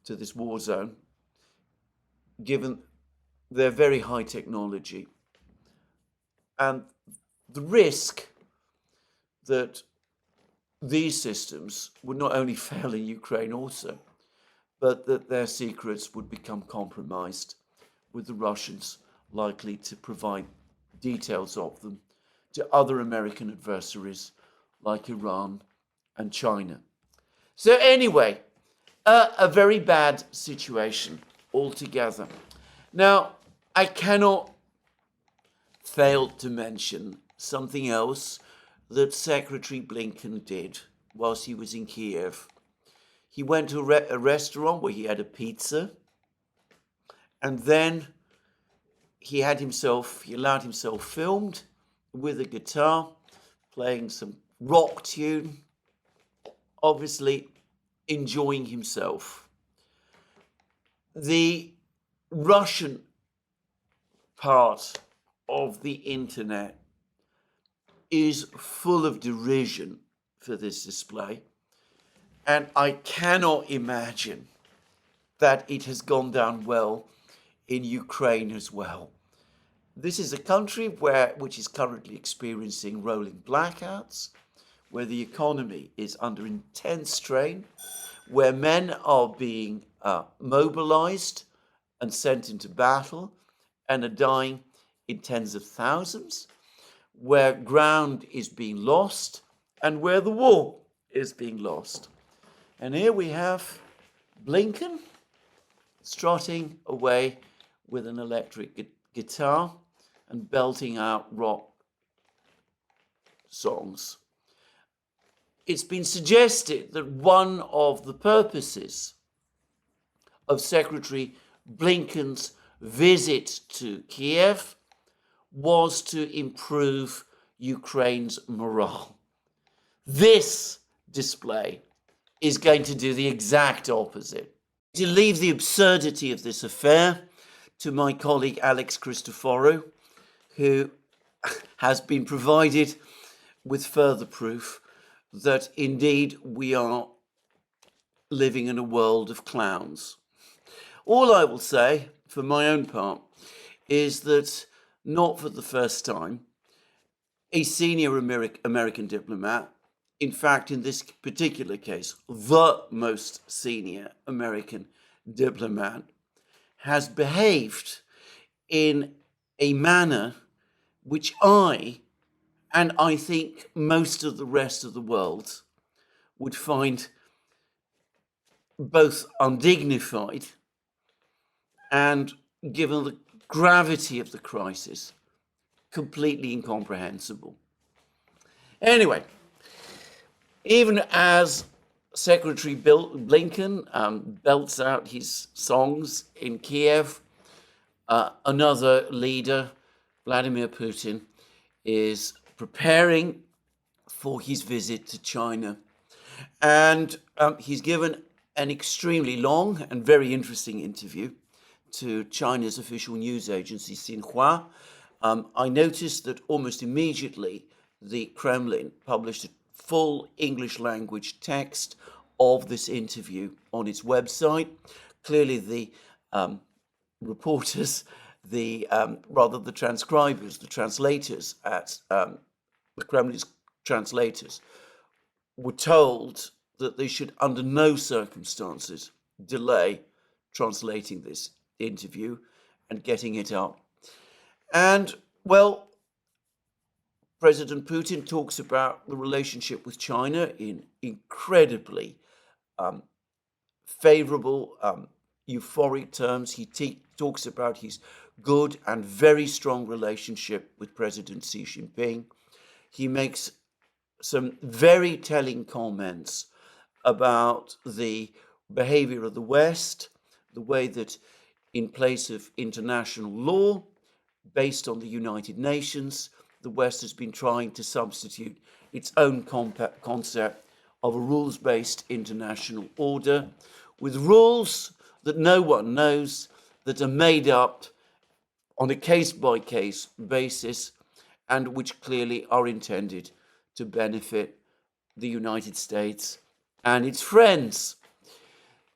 to this war zone, given their very high technology and the risk that these systems would not only fail in Ukraine also, but that their secrets would become compromised, with the Russians likely to provide details of them to other American adversaries like Iran and China. So anyway, A very bad situation altogether. Now, I cannot fail to mention something else that Secretary Blinken did whilst he was in Kiev. He went to a restaurant where he had a pizza, and then he allowed himself filmed with a guitar, playing some rock tune, obviously enjoying himself. The Russian part of the internet is full of derision for this display, and I cannot imagine that it has gone down well in Ukraine as well. This is a country which is currently experiencing rolling blackouts, where the economy is under intense strain, where men are being mobilized and sent into battle and are dying in tens of thousands, where ground is being lost and where the war is being lost. And here we have Blinken strutting away with an electric guitar and belting out rock songs. It's been suggested that one of the purposes of Secretary Blinken's visit to Kiev was to improve Ukraine's morale. This display is going to do the exact opposite. To leave the absurdity of this affair to my colleague Alex Christoforou, who has been provided with further proof that indeed we are living in a world of clowns. All I will say, for my own part, is that not for the first time, a senior American diplomat, in fact, in this particular case, the most senior American diplomat, has behaved in a manner which I think most of the rest of the world would find both undignified and, given the gravity of the crisis, completely incomprehensible. Anyway, even as Secretary Blinken belts out his songs in Kiev, another leader, Vladimir Putin, is preparing for his visit to China. And he's given an extremely long and very interesting interview to China's official news agency, Xinhua. I noticed that almost immediately the Kremlin published a full English language text of this interview on its website. Clearly the reporters, the transcribers, the translators at the Kremlin's translators were told that they should under no circumstances delay translating this interview and getting it up. And, well, President Putin talks about the relationship with China in incredibly favorable, euphoric terms. He talks about his good and very strong relationship with President Xi Jinping. He makes some very telling comments about the behavior of the West, the way that in place of international law based on the United Nations, the West has been trying to substitute its own concept of a rules-based international order with rules that no one knows, that are made up on a case-by-case basis and which clearly are intended to benefit the United States and its friends.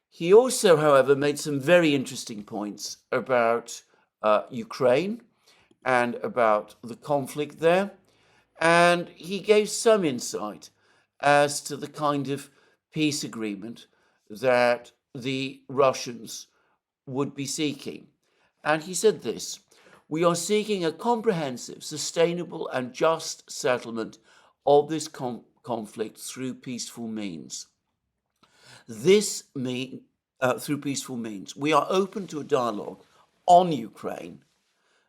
He also, however, made some very interesting points about Ukraine and about the conflict there. And he gave some insight as to the kind of peace agreement that the Russians would be seeking. And he said this: "We are seeking a comprehensive, sustainable and just settlement of this conflict through peaceful means. This through peaceful means. We are open to a dialogue on Ukraine.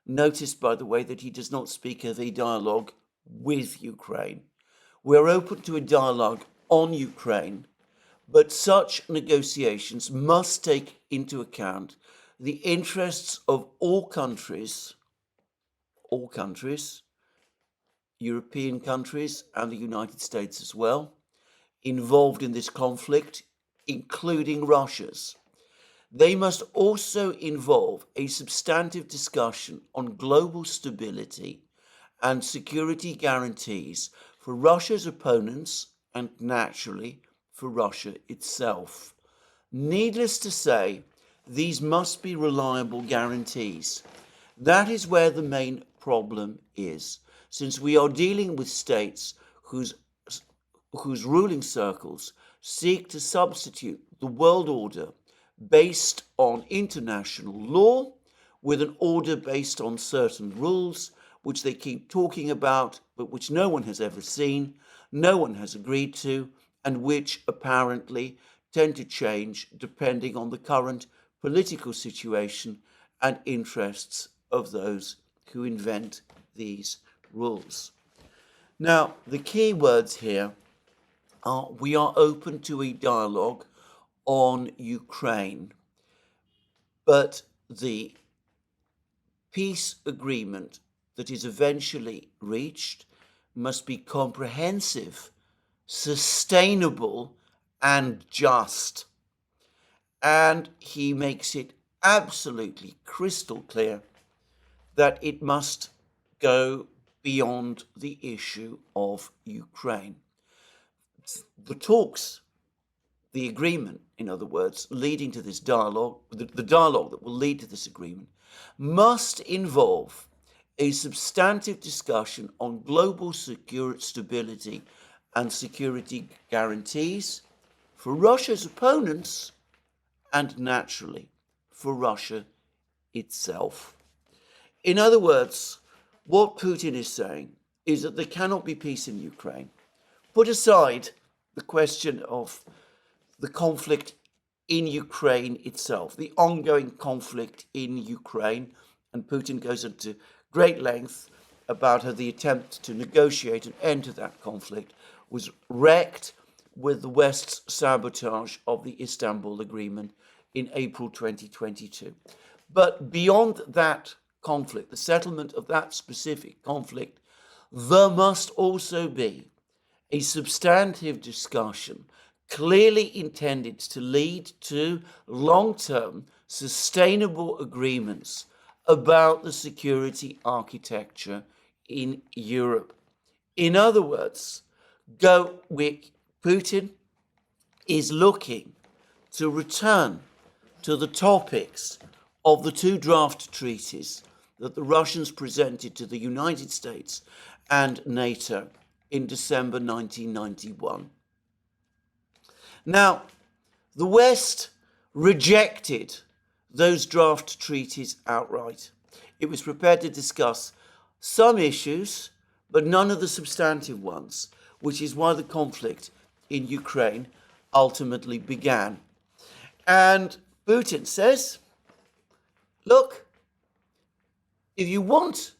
Notice, by the way, that he does not speak of a dialogue with Ukraine. We're open to a dialogue on Ukraine, but such negotiations must take into account the interests of all countries, European countries and the United States as well, involved in this conflict, including Russia's. They must also involve a substantive discussion on global stability and security guarantees for Russia's opponents and, naturally, for Russia itself. Needless to say, these must be reliable guarantees. That is where the main problem is, since we are dealing with states whose ruling circles seek to substitute the world order based on international law with an order based on certain rules which they keep talking about but which no one has ever seen, no one has agreed to, and which apparently tend to change depending on the current political situation and interests of those who invent these rules. Now, the key words here are we are open to a dialogue on Ukraine, but the peace agreement that is eventually reached must be comprehensive, sustainable, and just. And he makes it absolutely crystal clear that it must go beyond the issue of Ukraine. The talks, the agreement, in other words, leading to this dialogue, the dialogue that will lead to this agreement, must involve a substantive discussion on global stability and security guarantees for Russia's opponents and, naturally, for Russia itself. In other words, what Putin is saying is that there cannot be peace in Ukraine. Put aside the question of the conflict in Ukraine itself, the ongoing conflict in Ukraine, and Putin goes into great length about how the attempt to negotiate an end to that conflict was wrecked with the West's sabotage of the Istanbul Agreement in April 2022. But beyond that conflict, the settlement of that specific conflict, there must also be a substantive discussion clearly intended to lead to long-term sustainable agreements about the security architecture in Europe. In other words, Putin is looking to return to the topics of the two draft treaties that the Russians presented to the United States and NATO in December 1991. Now, the West rejected those draft treaties outright. It was prepared to discuss some issues, but none of the substantive ones, which is why the conflict in Ukraine ultimately began. And Putin says, look, if you want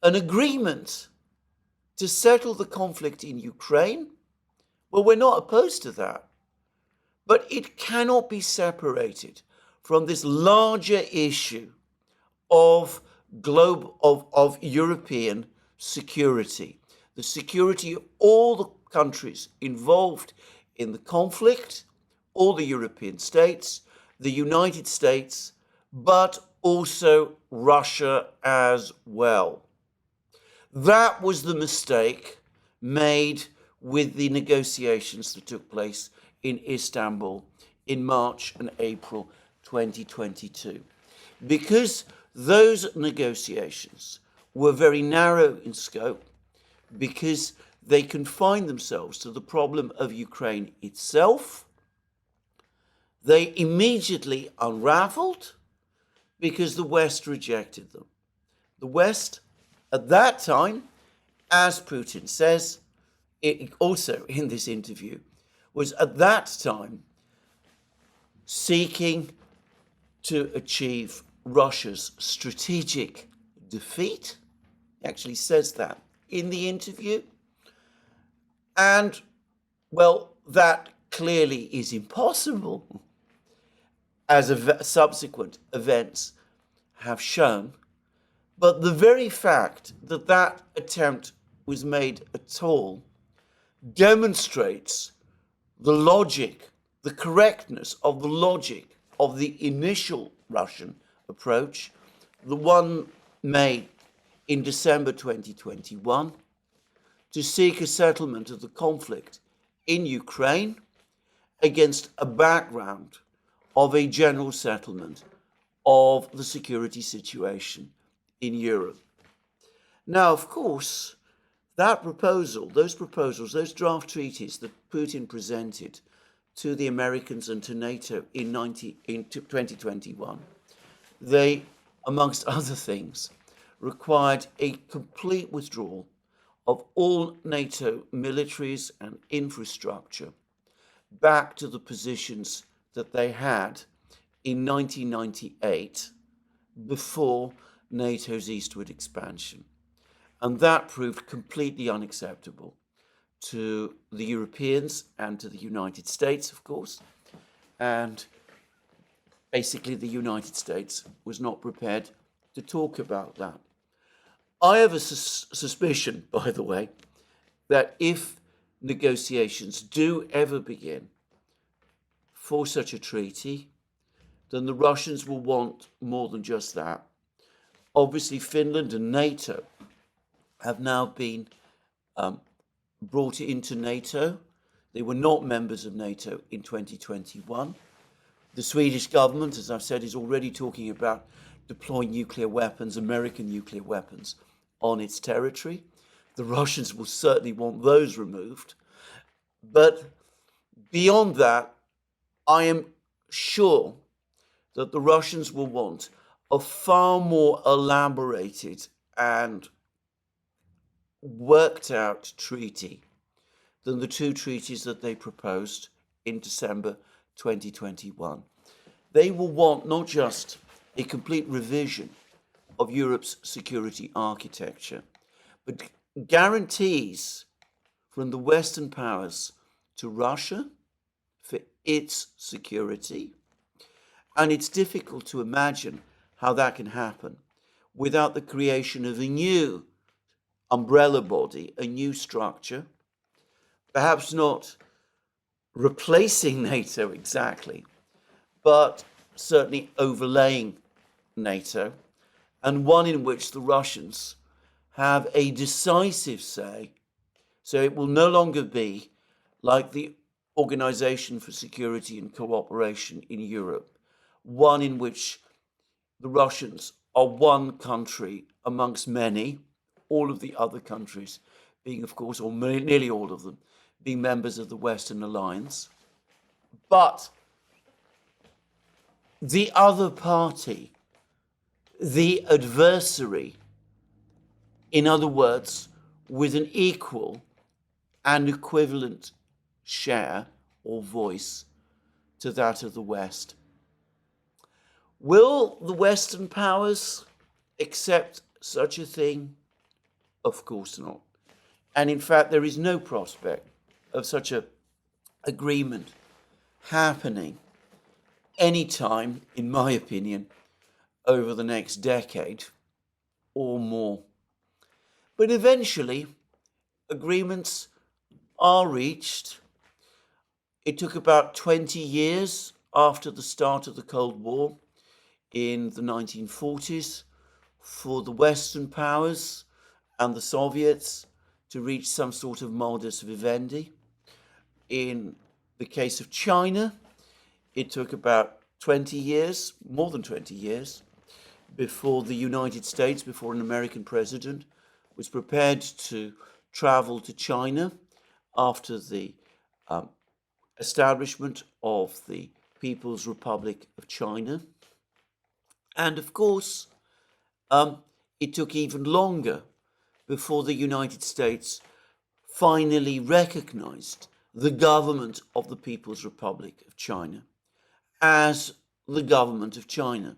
an agreement to settle the conflict in Ukraine, well, we're not opposed to that. But it cannot be separated from this larger issue of European security, the security of all the countries involved in the conflict, all the European states, the United States, but also Russia as well. That was the mistake made with the negotiations that took place in Istanbul in March and April 2022. Because those negotiations were very narrow in scope, because they confined themselves to the problem of Ukraine itself, they immediately unraveled because the West rejected them. The West, at that time, as Putin says, it also in this interview, was at that time seeking to achieve Russia's strategic defeat. He actually says that in the interview. And, well, that clearly is impossible, as subsequent events have shown. But the very fact that that attempt was made at all demonstrates the logic, the correctness of the logic of the initial Russian approach, the one made in December 2021, to seek a settlement of the conflict in Ukraine against a background of a general settlement of the security situation in Europe. Now, of course, that proposal, those draft treaties that Putin presented to the Americans and to NATO in 2021, they, amongst other things, required a complete withdrawal of all NATO militaries and infrastructure back to the positions that they had in 1998 before NATO's eastward expansion. And that proved completely unacceptable to the Europeans and to the United States, of course. And basically, the United States was not prepared to talk about that. I have a suspicion, by the way, that if negotiations do ever begin for such a treaty, then the Russians will want more than just that. Obviously, Finland and NATO have now been brought into NATO. They were not members of NATO in 2021. The Swedish government, as I've said, is already talking about deploying nuclear weapons, American nuclear weapons, on its territory. The Russians will certainly want those removed. But beyond that, I am sure that the Russians will want a far more elaborated and worked out treaty than the two treaties that they proposed in December 2021. They will want not just a complete revision of Europe's security architecture, but guarantees from the Western powers to Russia for its security. And it's difficult to imagine how that can happen without the creation of a new umbrella body, a new structure, perhaps not replacing NATO exactly, but certainly overlaying NATO, and one in which the Russians have a decisive say. So it will no longer be like the Organization for Security and Cooperation in Europe, one in which the Russians are one country amongst many, all of the other countries being, of course, or nearly all of them, being members of the Western Alliance. But the other party, the adversary, in other words, with an equal and equivalent share or voice to that of the West. Will the Western powers accept such a thing? Of course not. And in fact, there is no prospect of such an agreement happening anytime, in my opinion, over the next decade or more. But eventually, agreements are reached. It took about 20 years after the start of the Cold War in the 1940s for the Western powers and the Soviets to reach some sort of modus vivendi. In the case of China, it took about 20 years, more than 20 years, before the United States, before an American president was prepared to travel to China after the establishment of the People's Republic of China. And of course, it took even longer before the United States finally recognized the government of the People's Republic of China as the government of China.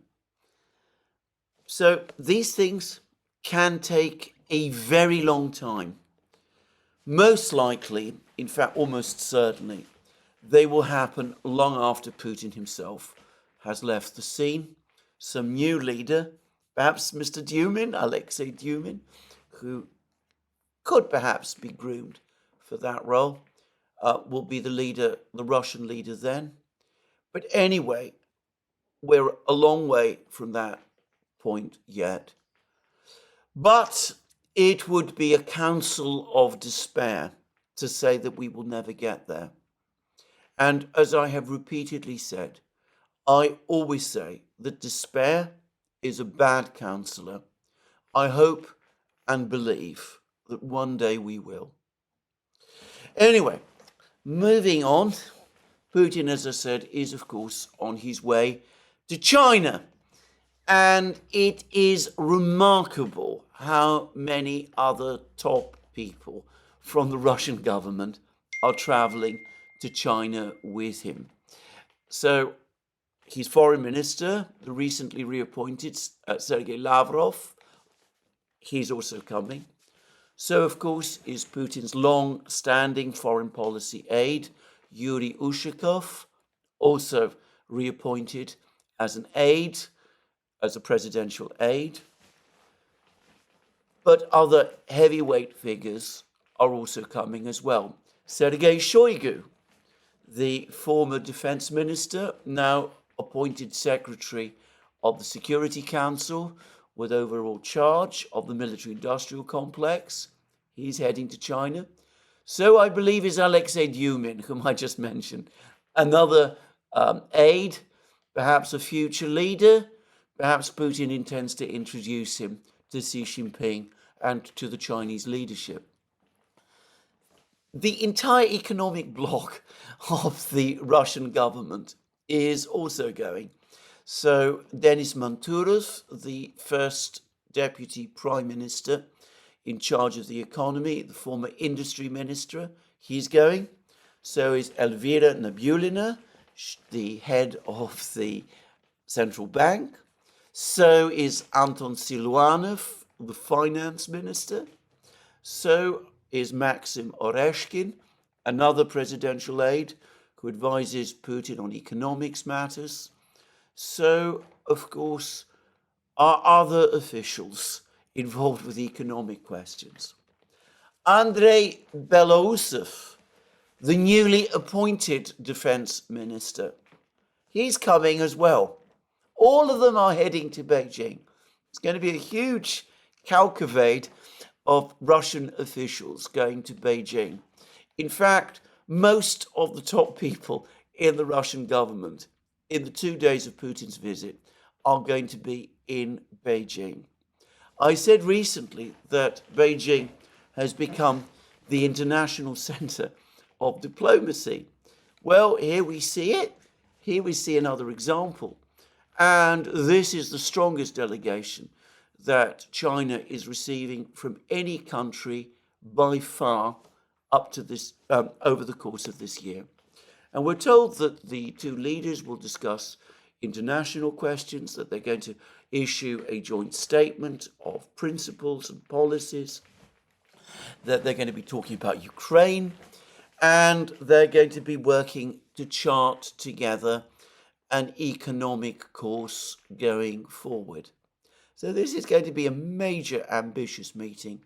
So these things can take a very long time. Most likely, in fact, almost certainly, they will happen long after Putin himself has left the scene. Some new leader, perhaps Mr. Dumin, Alexei Dumin, who could perhaps be groomed for that role, will be the leader, the Russian leader then. But anyway, we're a long way from that point yet. But it would be a counsel of despair to say that we will never get there. And as I have repeatedly said, I always say that despair is a bad counselor. I hope and believe that one day we will. Anyway, moving on, Putin, as I said, is of course on his way to China. And it is remarkable how many other top people from the Russian government are traveling to China with him. So his foreign minister, the recently reappointed Sergei Lavrov, he's also coming. So, of course, is Putin's long-standing foreign policy aide, Yuri Ushakov, also reappointed as an aide, as a presidential aide. But other heavyweight figures are also coming as well. Sergei Shoigu, the former defense minister, now appointed secretary of the Security Council with overall charge of the military-industrial complex. He's heading to China. So I believe is Alexei Dumin, whom I just mentioned, another aide, perhaps a future leader. Perhaps Putin intends to introduce him to Xi Jinping and to the Chinese leadership. The entire economic bloc of the Russian government is also going. So Denis Manturov, the first deputy prime minister in charge of the economy, the former industry minister, he's going. So is Elvira Nabiullina, the head of the central bank. So is Anton Siluanov, the finance minister. So is Maxim Oreshkin, another presidential aide who advises Putin on economics matters. So, of course, are other officials involved with economic questions. Andrei Belousov, the newly appointed defense minister, he's coming as well. All of them are heading to Beijing. It's going to be a huge cavalcade of Russian officials going to Beijing. In fact, most of the top people in the Russian government in the 2 days of Putin's visit are going to be in Beijing. I said recently that Beijing has become the international center of diplomacy. Well, here we see it. Here we see another example. And this is the strongest delegation that China is receiving from any country by far up to this, over the course of this year. And we're told that the two leaders will discuss international questions, that they're going to issue a joint statement of principles and policies, that they're going to be talking about Ukraine, and they're going to be working to chart together an economic course going forward. So this is going to be a major, ambitious meeting.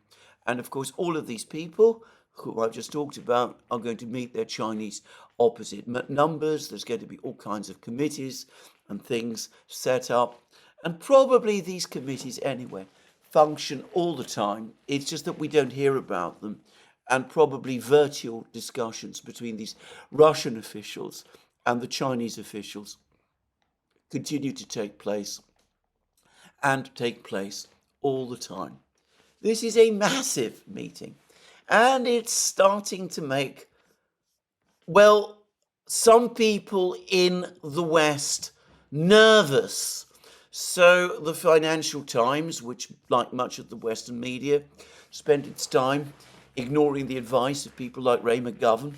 And of course, all of these people who I've just talked about are going to meet their Chinese opposite numbers. There's going to be all kinds of committees and things set up. And probably these committees anyway function all the time. It's just that we don't hear about them. And probably virtual discussions between these Russian officials and the Chinese officials continue to take place and take place all the time. This is a massive meeting, and it's starting to make, well, some people in the West nervous. So the Financial Times, which, like much of the Western media, spent its time ignoring the advice of people like Ray McGovern,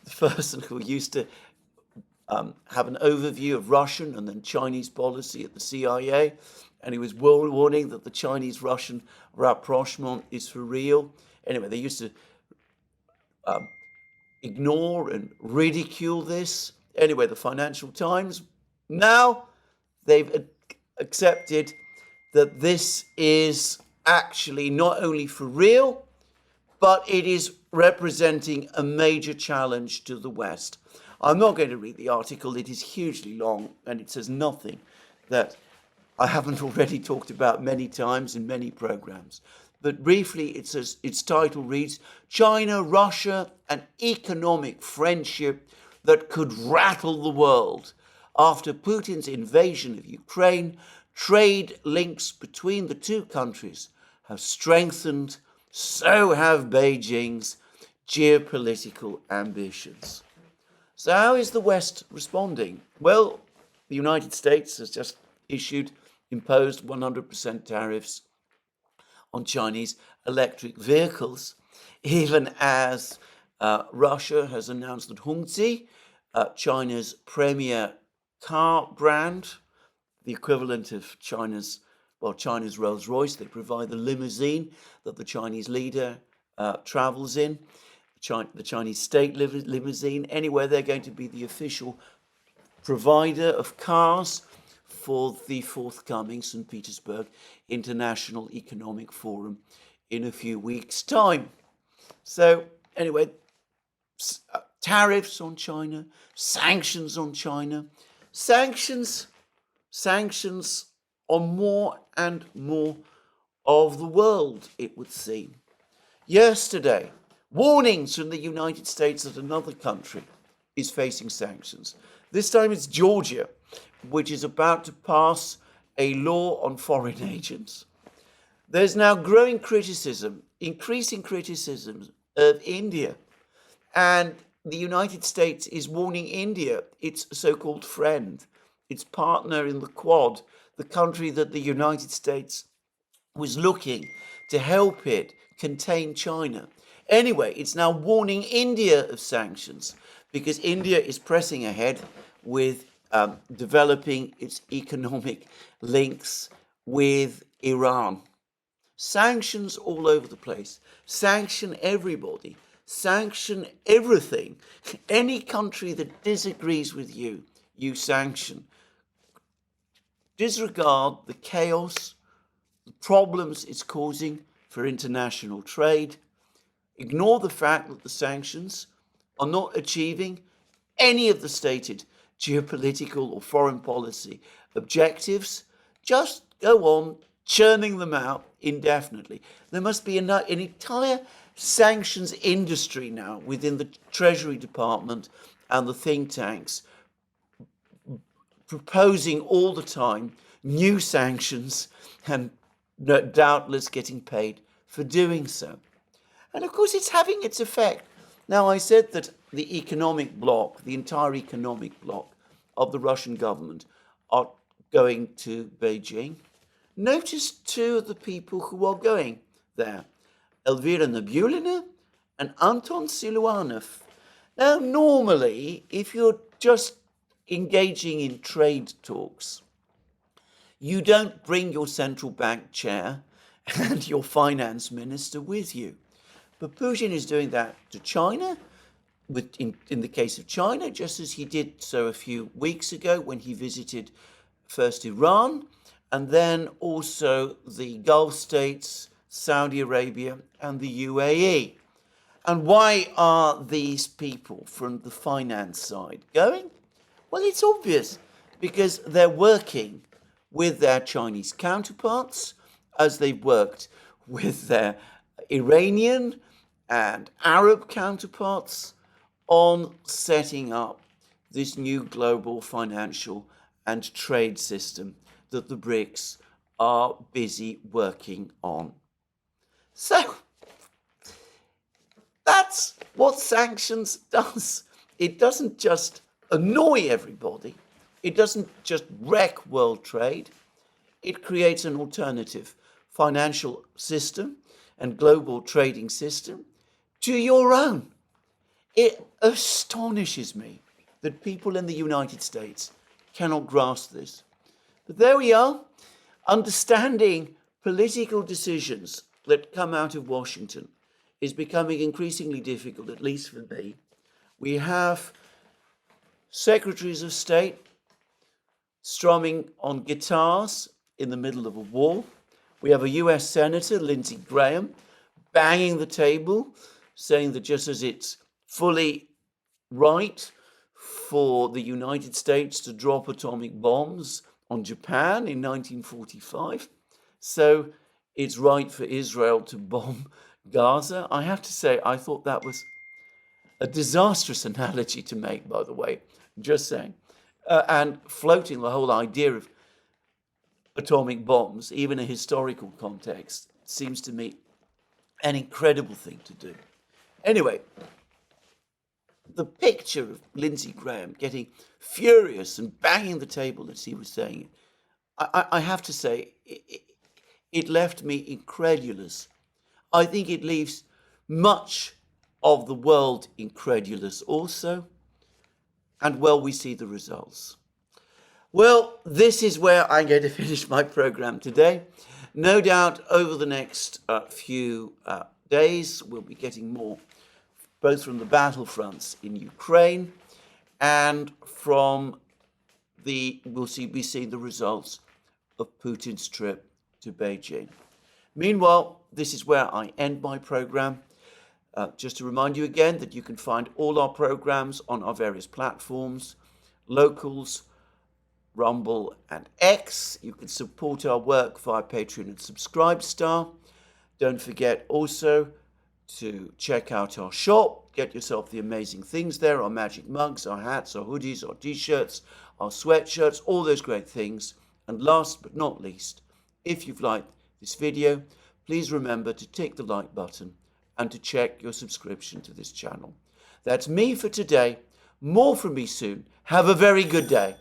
the person who used to have an overview of Russian and then Chinese policy at the CIA, and he was warning that the Chinese-Russian rapprochement is for real. Anyway, they used to ignore and ridicule this. Anyway, the Financial Times, now they've accepted that this is actually not only for real, but it is representing a major challenge to the West. I'm not going to read the article. It is hugely long and it says nothing that I haven't already talked about many times in many programs. But briefly, it says, its title reads, China, Russia, an economic friendship that could rattle the world. After Putin's invasion of Ukraine, trade links between the two countries have strengthened, so have Beijing's geopolitical ambitions. So how is the West responding? Well, the United States has just imposed 100% tariffs on Chinese electric vehicles, even as Russia has announced that Hongqi, China's premier car brand, the equivalent of China's Rolls-Royce, they provide the limousine that the Chinese leader travels in, the Chinese state limousine. Anyway, they're going to be the official provider of cars for the forthcoming St. Petersburg International Economic Forum in a few weeks' time. So anyway, tariffs on China, sanctions on China, sanctions on more and more of the world, it would seem. Yesterday, warnings from the United States that another country is facing sanctions. This time it's Georgia, which is about to pass a law on foreign agents. There's now increasing criticism of India. And the United States is warning India, its so-called friend, its partner in the Quad, the country that the United States was looking to help it contain China. Anyway, it's now warning India of sanctions because India is pressing ahead with developing its economic links with Iran. Sanctions all over the place. Sanction everybody. Sanction everything. Any country that disagrees with you, you sanction. Disregard the chaos, the problems it's causing for international trade. Ignore the fact that the sanctions are not achieving any of the stated geopolitical or foreign policy objectives. Just go on churning them out indefinitely. There must be an entire sanctions industry now within the Treasury Department and the think tanks proposing all the time new sanctions and doubtless getting paid for doing so. And of course it's having its effect. Now, I said that the economic bloc, the entire economic bloc of the Russian government are going to Beijing. Notice two of the people who are going there, Elvira Nabiullina and Anton Siluanov. Now, normally, if you're just engaging in trade talks, you don't bring your central bank chair and your finance minister with you. But Putin is doing that to China, in the case of China, just as he did so a few weeks ago when he visited first Iran and then also the Gulf states, Saudi Arabia and the UAE. And why are these people from the finance side going? Well, it's obvious, because they're working with their Chinese counterparts as they've worked with their Iranian and Arab counterparts on setting up this new global financial and trade system that the BRICS are busy working on. So that's what sanctions does. It doesn't just annoy everybody. It doesn't just wreck world trade. It creates an alternative financial system and global trading system to your own. It astonishes me that people in the United States cannot grasp this. But there we are, understanding political decisions that come out of Washington is becoming increasingly difficult, at least for me. We have secretaries of state strumming on guitars in the middle of a war. We have a US Senator, Lindsey Graham, banging the table, saying that just as it's fully right for the United States to drop atomic bombs on Japan in 1945, so it's right for Israel to bomb Gaza. I have to say, I thought that was a disastrous analogy to make, by the way, just saying. And floating the whole idea of atomic bombs, even in a historical context, seems to me an incredible thing to do. Anyway, the picture of Lindsey Graham getting furious and banging the table as he was saying it, I have to say, it left me incredulous. I think it leaves much of the world incredulous also. And well, we see the results. Well, this is where I'm going to finish my program today. No doubt over the next few days, we'll be getting more, both from the battlefronts in Ukraine and from we'll be seeing the results of Putin's trip to Beijing. Meanwhile, this is where I end my program. Just to remind you again that you can find all our programs on our various platforms, Locals, Rumble and X. You can support our work via Patreon and Subscribestar. Don't forget also to check out our shop. Get yourself the amazing things there, our magic mugs, our hats, our hoodies, our t-shirts, our sweatshirts, all those great things. And last but not least, if you've liked this video, please remember to tick the like button and to check your subscription to this channel. That's me for today. More from me soon. Have a very good day.